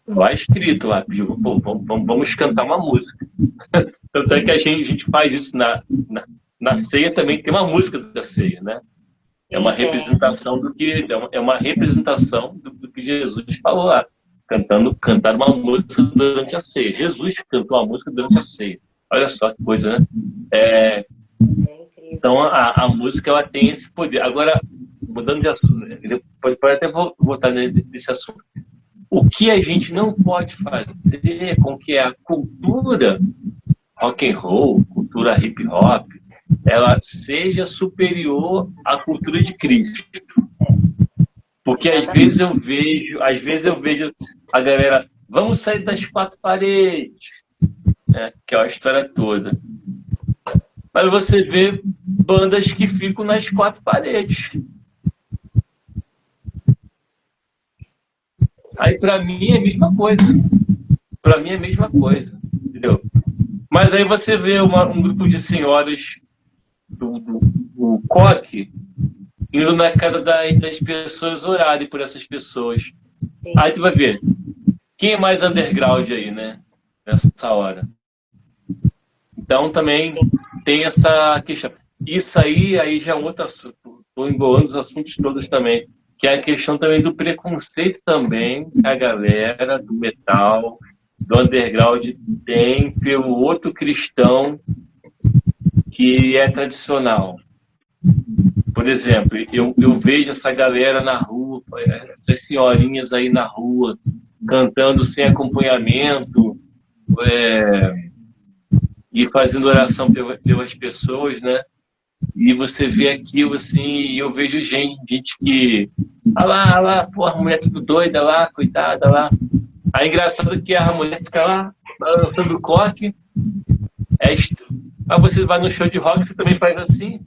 Lá escrito lá, pediu, vamos cantar uma música. Tanto é que a gente faz isso na ceia também, tem uma música da ceia, né? É uma representação do que Jesus falou lá. cantaram uma música durante a ceia. Jesus cantou uma música durante a ceia. Olha só que coisa, né? Então, a música, ela tem esse poder. Agora, mudando de assunto, né? Pode até voltar nesse assunto. O que a gente não pode fazer com que a cultura rock and roll, cultura hip hop, ela seja superior à cultura de Cristo. Porque às vezes eu vejo a galera, vamos sair das quatro paredes, né? Que é a história toda. Mas você vê bandas que ficam nas quatro paredes. Aí pra mim é a mesma coisa. Pra mim é a mesma coisa, entendeu? Mas aí você vê um grupo de senhoras do coque indo na cara das pessoas orarem por essas pessoas. Sim. Aí tu vai ver quem é mais underground aí, né? Nessa hora. Então também tem essa questão. Isso aí já é um outro assunto. Estou embolando os assuntos todos também. Que é a questão também do preconceito também que a galera do metal, do underground tem pelo outro cristão que é tradicional. Por exemplo, eu vejo essa galera na rua, essas senhorinhas aí na rua, cantando sem acompanhamento, e fazendo oração pelas pessoas, né? E você vê aquilo assim, e eu vejo gente que... olha lá, pô, a mulher tudo doida lá, coitada lá. Aí engraçado que a mulher fica lá, balançando o coque. Mas você vai no show de rock, você também faz assim.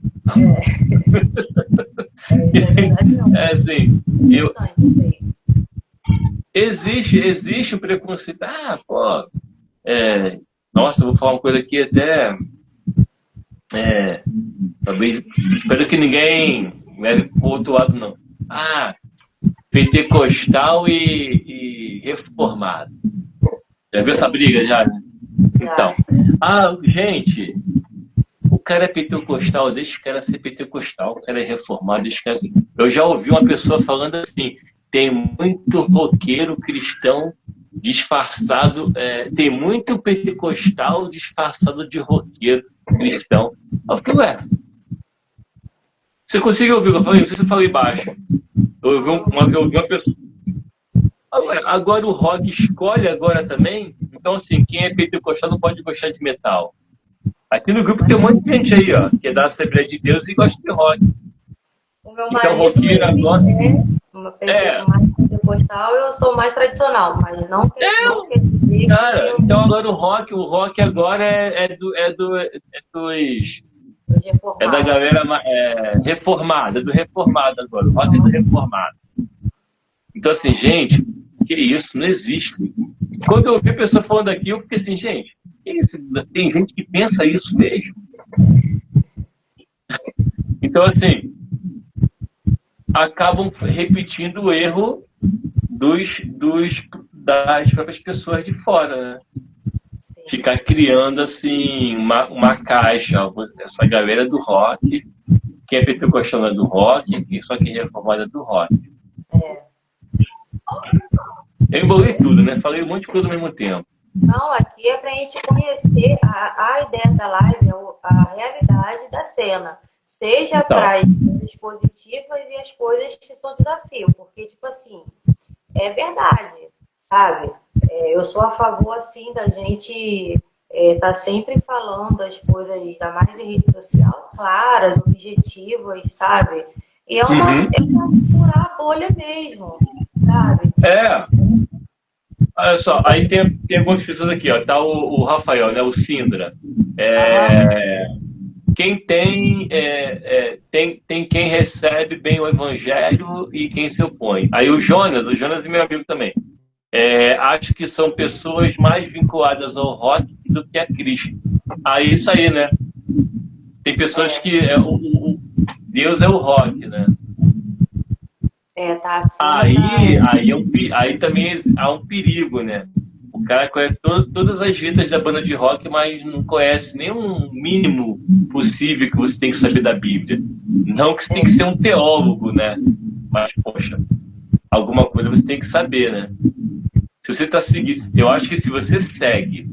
Assim, existe um preconceito. Pô, nossa, eu vou falar uma coisa aqui até... talvez, espero que ninguém leve pro outro lado, não. Pentecostal e reformado. Já viu essa briga já, né? Então, gente, o cara é pentecostal, deixa o cara ser pentecostal, o cara é reformado, deixa o cara ser... Eu já ouvi uma pessoa falando assim, tem muito roqueiro cristão disfarçado, tem muito pentecostal disfarçado de roqueiro cristão. Eu fiquei, você conseguiu ouvir o que eu falei? Não sei se eu falei baixo. Eu ouvi uma pessoa. Agora o rock escolhe agora também. Então, assim, quem é pentecostal não pode gostar de metal. Aqui no grupo tem um monte de gente aí, ó, que é da Assembleia de Deus e gosta de rock. O meu marido roqueiro agora... mais pentecostal, eu sou mais tradicional, mas não quer dizer cara, então agora o rock agora é da galera reformada, do reformado agora. O rock é do reformado. Então, assim, gente, que isso? Não existe. Quando eu ouvi a pessoa falando aqui, eu fiquei assim, gente, que isso? Tem gente que pensa isso mesmo? Então, assim, acabam repetindo o erro das próprias pessoas de fora, né? Ficar criando, assim, uma caixa. Essa galera do rock, quem é pentecostal é do rock, só quem é reformado é do rock. Eu embolei tudo, né? Falei um monte de coisa ao mesmo tempo. Não, aqui é pra gente conhecer a ideia da live, a realidade da cena. Seja para as coisas positivas e as coisas que são desafio. Porque, tipo assim, é verdade, sabe? Eu sou a favor, assim, da gente tá sempre falando as coisas, ainda mais em rede social, claras, objetivas, sabe? E é uma furar a bolha mesmo, sabe? Olha só, aí tem algumas pessoas aqui, ó. Tá o Rafael, né? O Sindra. Quem tem quem recebe bem o evangelho e quem se opõe. Aí o Jonas é meu amigo também. Acho que são pessoas mais vinculadas ao rock do que a Cristo. Aí isso aí, né? Tem pessoas que Deus é o rock, né? Tá assim. Aí também há um perigo, né? O cara conhece todas as letras da banda de rock, mas não conhece nem um mínimo possível que você tem que saber da Bíblia. Não que você tem que ser um teólogo, né? Mas, poxa, alguma coisa você tem que saber, né? Se você está seguindo, eu acho que se você segue,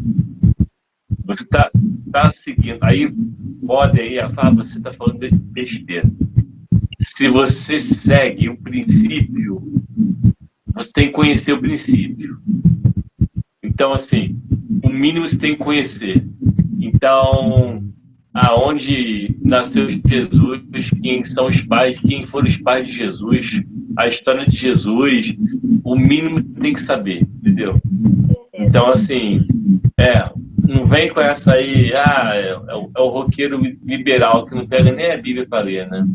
você tá seguindo, aí pode aí falar, você está falando de besteira. Se você segue o princípio, você tem que conhecer o princípio. Então, assim, o mínimo você tem que conhecer. Então, aonde nasceu Jesus, quem são os pais, quem foram os pais de Jesus, a história de Jesus, o mínimo tem que saber, entendeu? Então, assim, não vem com essa aí, é o roqueiro liberal que não pega nem a Bíblia para ler, né?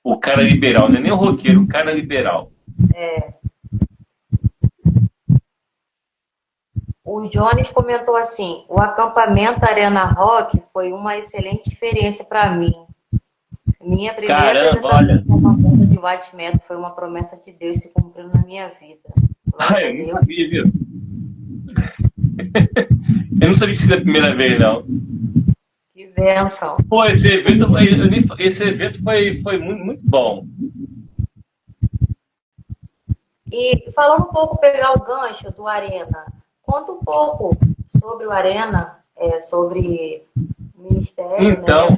O cara liberal, não é nem o roqueiro, o cara liberal. O Jones comentou assim: o acampamento Arena Rock foi uma excelente experiência para mim. Minha primeira apresentação como banda de white metal foi uma promessa de Deus se cumprindo na minha vida. Eu não sabia, viu? Eu não sabia que isso era a primeira vez, não. Que bênção. Pô, esse evento foi muito, muito bom. E falando um pouco, pegar o gancho do Arena, conta um pouco sobre o Arena, sobre o ministério, então, né?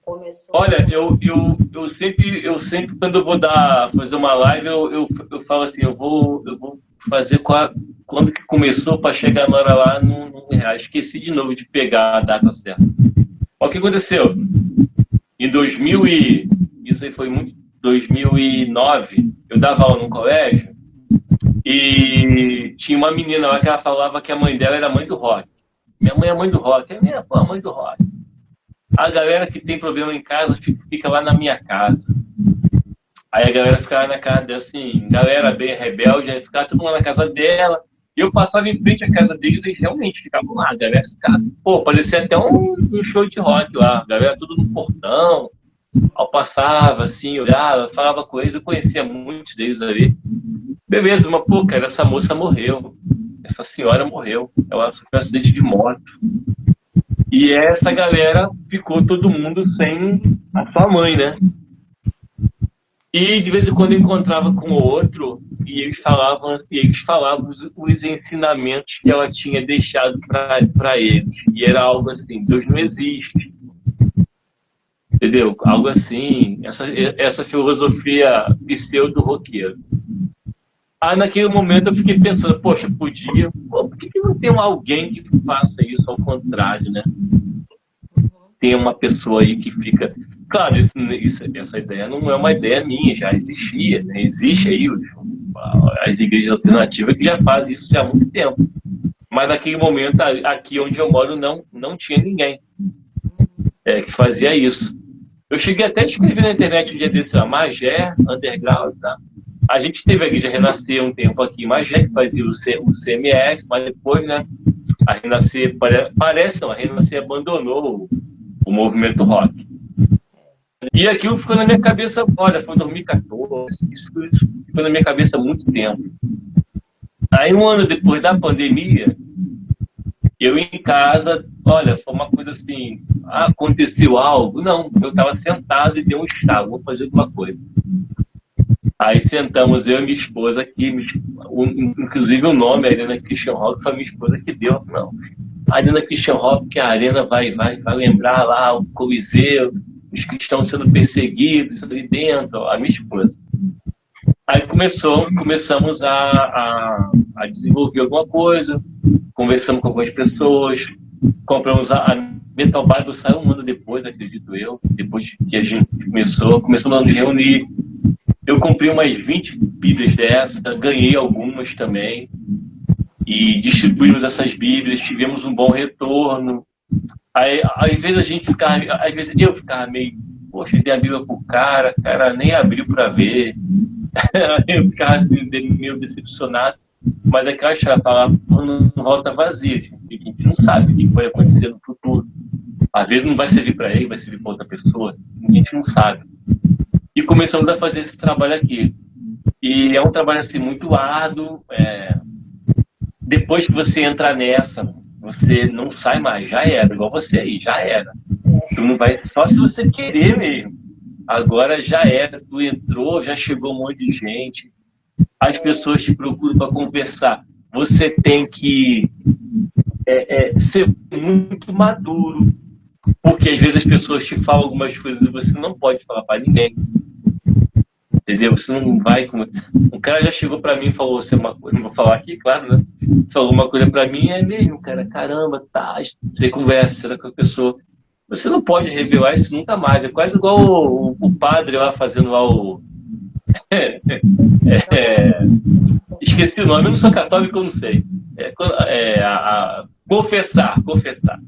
Começou. Olha, eu sempre, quando eu vou fazer uma live, eu falo assim, eu vou fazer quando que começou para chegar na hora lá no real. Esqueci de novo de pegar a data certa. O que aconteceu? Em 2009, eu dava aula num colégio e tinha uma menina lá que ela falava que a mãe dela era mãe do rock. Minha mãe é mãe do rock. É minha mãe do rock. A galera que tem problema em casa fica lá na minha casa. Aí a galera ficava na casa dela, assim, galera bem rebelde, aí ficava todo mundo na casa dela. E eu passava em frente à casa deles e realmente ficavam lá. A galera ficava, parecia até um show de rock lá. A galera tudo no portão. Eu passava, assim, olhava, falava com eles. Eu conhecia muitos deles ali. Beleza, mas cara, essa moça morreu. Essa senhora morreu. Ela sofreu um acidente de moto. E essa galera ficou todo mundo sem a sua mãe, né? E de vez em quando eu encontrava com o outro e eles falavam os ensinamentos que ela tinha deixado para eles. E era algo assim, Deus não existe. Entendeu? Algo assim, essa filosofia pseudo-roqueira. Aí naquele momento eu fiquei pensando, poxa, por que não tem alguém que faça isso ao contrário, né? Tem uma pessoa aí que fica... Claro, essa ideia não é uma ideia minha, já existia, né? Existe aí as igrejas alternativas que já fazem isso já há muito tempo. Mas naquele momento, aqui onde eu moro, não tinha ninguém que fazia isso. Eu cheguei até a escrever na internet um dia desse, Magé, Underground, tá? A gente teve a Igreja Renascer um tempo aqui em Magé, que fazia o CMF, mas depois, né, a Renascer, a Renascer abandonou o movimento rock. E aquilo ficou na minha cabeça, olha, foi em 2014, isso ficou na minha cabeça há muito tempo. Aí um ano depois da pandemia, eu em casa, olha, foi uma coisa assim, aconteceu algo? Não, eu estava sentado e deu um estalo, vou fazer alguma coisa. Aí sentamos eu e minha esposa aqui, inclusive o nome, a Arena Christian Rock, foi a minha esposa que deu. Não, a Arena Christian Rock, que a Arena vai lembrar lá o Coliseu, os cristãos sendo perseguidos ali dentro, a minha esposa. Aí começamos a desenvolver alguma coisa, conversamos com algumas pessoas, compramos a Metal Bible, saiu um ano depois, acredito eu, depois que a gente começamos a nos reunir. Eu comprei umas 20 bíblias dessa, ganhei algumas também, e distribuímos essas bíblias, tivemos um bom retorno. Aí, às vezes eu ficava meio, poxa, dei a Bíblia pro cara nem abriu para ver. Eu ficava assim, meio decepcionado, mas a caixa falava, não volta vazia, a gente não sabe o que vai acontecer no futuro. Às vezes não vai servir para ele, vai servir para outra pessoa, a gente não sabe. E começamos a fazer esse trabalho aqui. E é um trabalho assim, muito árduo. Depois que você entra nessa, você não sai mais, já era, igual você aí, já era. Tu não vai, só se você querer mesmo. Agora já era, tu entrou, já chegou um monte de gente. as pessoas te procuram para conversar, você tem que ser muito maduro, porque às vezes as pessoas te falam algumas coisas e você não pode falar para ninguém. Entendeu? Você não vai. Um cara já chegou pra mim e falou assim, uma coisa, não vou falar aqui, claro, né? Falou uma coisa pra mim, é mesmo, cara, caramba, tá. Você conversa com a pessoa. Você não pode revelar isso nunca mais. É quase igual o padre lá fazendo lá o. Esqueci o nome, eu não sou católico, eu não sei. Confessar, confessar.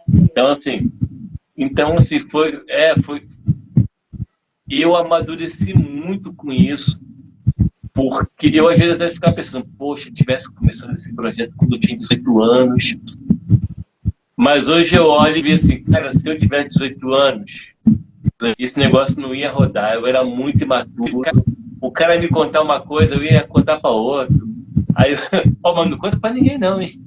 Então, assim, foi. Eu amadureci muito com isso, porque eu às vezes até ficava pensando, poxa, tivesse começado esse projeto quando eu tinha 18 anos. Mas hoje eu olho e vejo assim, cara, se eu tivesse 18 anos, esse negócio não ia rodar, eu era muito imaturo. O cara me contar uma coisa, eu ia contar para outro. Aí, mano, não conta para ninguém não, hein?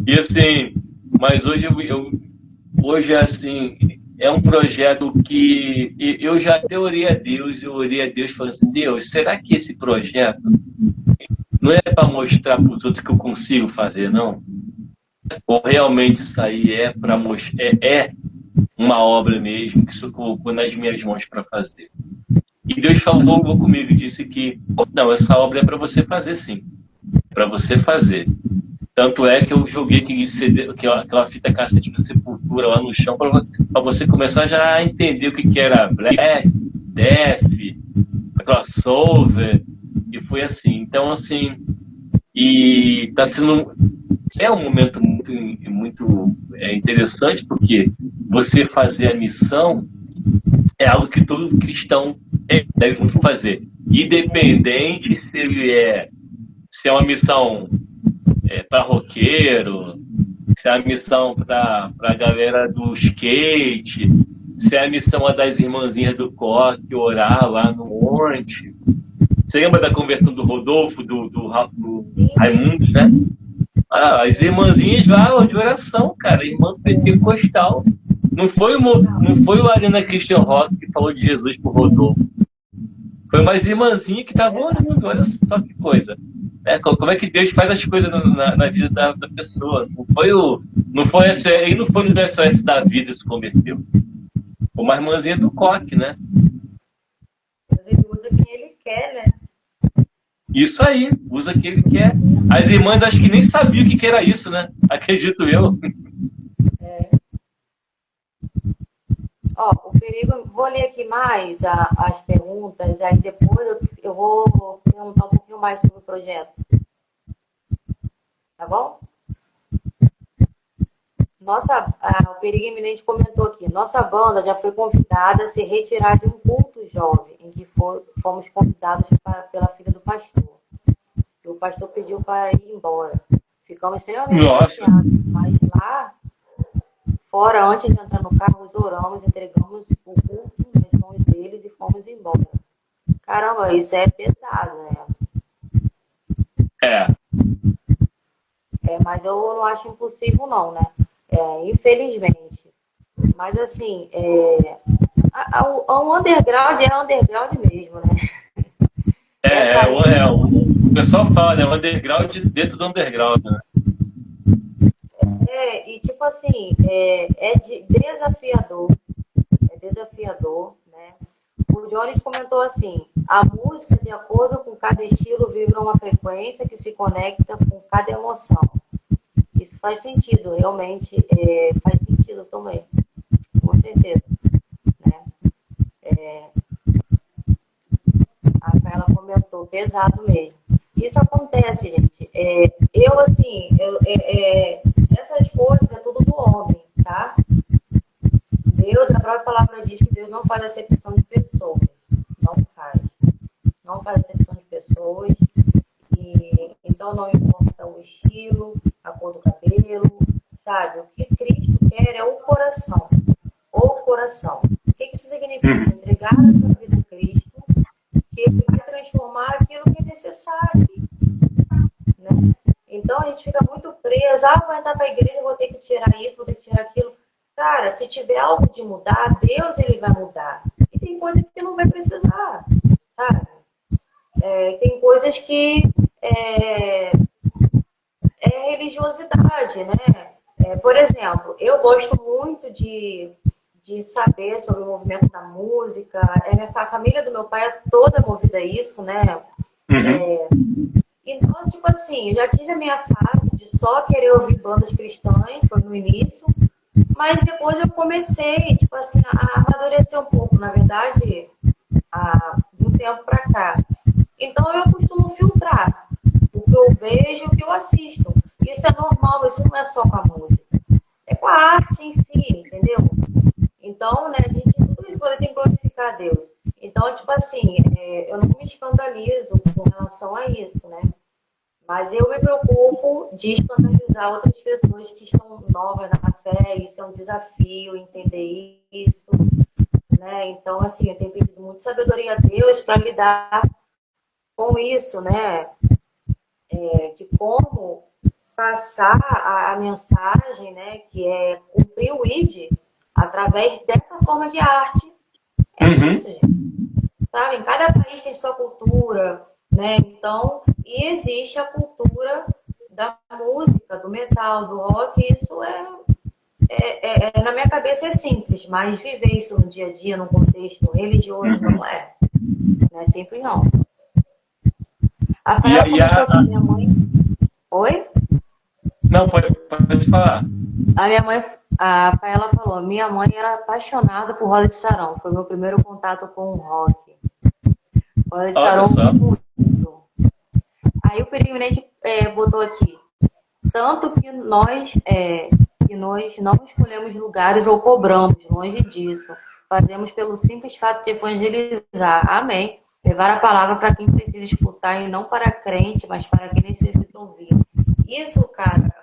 E assim, mas hoje assim, é um projeto que eu já até orei a Deus falando assim, Deus, será que esse projeto não é para mostrar para os outros que eu consigo fazer, não? Ou realmente isso aí é para mostrar, é uma obra mesmo que o Senhor colocou nas minhas mãos para fazer? E Deus falou comigo, disse que, não, essa obra é para você fazer sim, para você fazer. Tanto é que eu joguei aquela fita cassete do Sepultura lá no chão para você começar já a entender o que era Black, Death, Crossover, e foi assim. Então, assim, e está sendo um momento muito interessante, porque você fazer a missão é algo que todo cristão deve fazer, independente se é uma missão para roqueiro, se é a missão para a galera do skate, se é a missão das irmãzinhas do coque orar lá no monte. Você lembra da conversão do Rodolfo, do Raimundo, né? As irmãzinhas lá de oração, cara, irmã pentecostal. Não foi o Arena Christian Rock que falou de Jesus pro Rodolfo. Foi umas irmãzinhas que estavam orando, olha só que coisa. Como é que Deus faz as coisas na vida da pessoa? Não foi o SOS da vida que se converteu. Foi uma irmãzinha do coque, né? Ele usa quem ele quer, né? Isso aí, usa quem ele quer. As irmãs acho que nem sabiam o que era isso, né? Acredito eu. O perigo, vou ler aqui mais as perguntas, aí depois eu vou perguntar um pouquinho mais sobre o projeto. Tá bom? O Perigo Iminente comentou aqui, nossa banda já foi convidada a se retirar de um culto jovem, em que fomos convidados pela filha do pastor. E o pastor pediu para ir embora. Ficamos extremamente chateados, mas lá fora, antes de entrar no carro, oramos, entregamos o culto nas mãos deles e fomos embora. Caramba, isso é pesado, né? Mas eu não acho impossível, não, né? Infelizmente. Mas, assim, o underground é underground mesmo, né? O pessoal fala, né? O underground dentro do underground, né? E tipo assim, desafiador. É desafiador, né? O Jones comentou assim, a música, de acordo com cada estilo, vibra uma frequência que se conecta com cada emoção. Isso faz sentido, realmente faz sentido também, com certeza, né? A Rafaela comentou, pesado mesmo. Isso acontece, gente. Essas coisas é tudo do homem, tá? Deus, a própria palavra diz que Deus não faz acepção de pessoas. Não faz. Não faz acepção de pessoas. Então não importa o estilo, a cor do cabelo, sabe? O que Cristo quer é o coração. O coração. O que isso significa? Entregar a sua vida a Cristo, que Ele vai transformar aquilo que é necessário. Né? Então a gente fica muito preso. Vou entrar para a igreja, vou ter que tirar isso, vou ter que tirar aquilo. Cara, se tiver algo de mudar, Deus ele vai mudar. E tem coisa que não vai precisar, sabe? tem coisas que é, é religiosidade, né? Por exemplo, eu gosto muito de saber sobre o movimento da música. A família do meu pai é toda movida a isso, né? Uhum. Então, tipo assim, eu já tive a minha fase de só querer ouvir bandas cristãs, foi no início, mas depois eu comecei, tipo assim, a amadurecer um pouco, na verdade, de um tempo pra cá. Então eu costumo filtrar o que eu vejo e o que eu assisto. Isso é normal, isso não é só com a música, é com a arte em si, entendeu? Então, né, a gente tudo que poder tem que glorificar a Deus. Então, tipo assim, eu não me escandalizo com relação a isso, né? Mas eu me preocupo de escandalizar outras pessoas que estão novas na fé, isso é um desafio, entender isso, né? Então, assim, eu tenho pedido muito sabedoria a Deus para lidar com isso, né? De como passar a mensagem, né? Que é cumprir o ID através dessa forma de arte. É Uhum. isso, gente. Sabe? Em cada país tem sua cultura, né? Então, e existe a cultura da música, do metal, do rock, isso na minha cabeça é simples, mas viver isso no dia a dia, num contexto religioso, Uhum. não é. Não é simples, não. A E, Rafaela e comentou que minha mãe. Oi? Não, pode falar. A minha mãe, a Rafaela falou, minha mãe era apaixonada por roda de sarão. Foi meu primeiro contato com o rock. Roda de Olha sarão só. muito. Aí o Perignete botou aqui, tanto que nós não escolhemos lugares ou cobramos, longe disso. Fazemos pelo simples fato de evangelizar. Amém. Levar a palavra para quem precisa escutar e não para crente, mas para quem necessita ouvir. Isso, cara,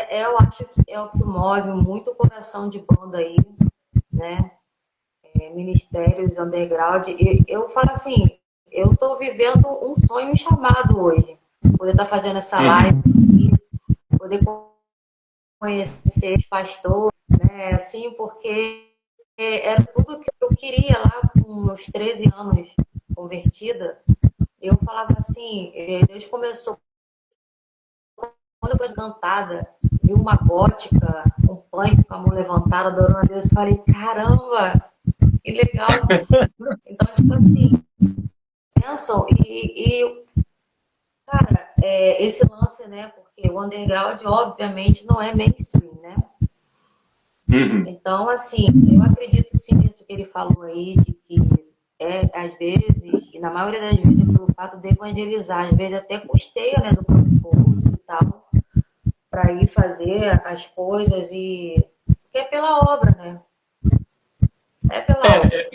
eu acho que é o que move muito o coração de banda aí, né? Ministérios underground. E eu falo assim, eu estou vivendo um sonho, um chamado hoje. Poder estar fazendo essa live, Uhum. poder conhecer os pastores, né? Assim, porque era tudo que eu queria lá com meus 13 anos convertida. Eu falava assim, Deus começou quando eu fui cantada, vi uma gótica, um punk com a mão levantada, adorando a Deus, eu falei, caramba, que legal. Então, tipo assim, pensam, cara, esse lance, né? Porque o underground, obviamente, não é mainstream, né? Uhum. Então, assim, eu acredito sim nisso que ele falou aí, de que às vezes, e na maioria das vezes, pelo fato de evangelizar, às vezes até custeia, né, do próprio bolso e tal, para ir fazer as coisas e que é pela obra, né? É pela obra. É,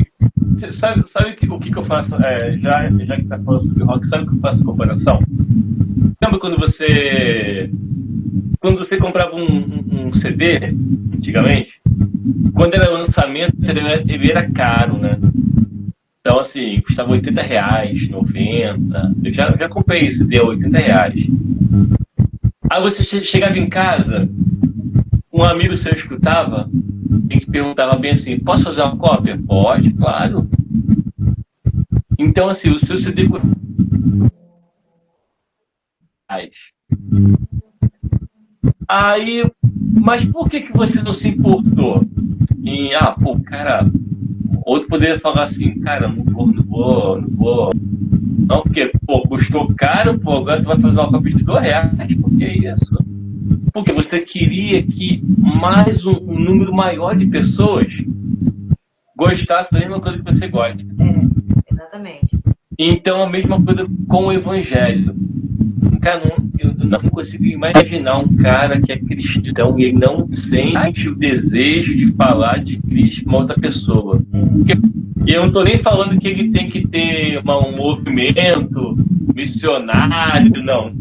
você sabe o que eu faço? Já que tá falando sobre rock, sabe o que eu faço comparação? Sabe quando você comprava um CD, antigamente, quando era lançamento, ele era caro, né? Então, assim, custava R$ 80, 90. Eu já comprei esse CD a R$ 80. Aí você chegava em casa, um amigo seu escutava, e te perguntava bem assim: posso fazer uma cópia? Pode, claro. Então, assim, o seu CD custava R$ 10. Aí, mas por que você não se importou? Pô, cara, outro poderia falar assim, cara, não vou, não vou, não vou. Não, porque, pô, custou caro, pô, agora tu vai fazer uma cópia de R$ 2, por que isso? Porque você queria que mais um número maior de pessoas gostasse da mesma coisa que você gosta. Exatamente. Então, a mesma coisa com o evangelho. Cara, eu não consigo imaginar um cara que é cristão e ele não sente o desejo de falar de Cristo com uma outra pessoa. E eu não estou nem falando que ele tem que ter um movimento missionário, não.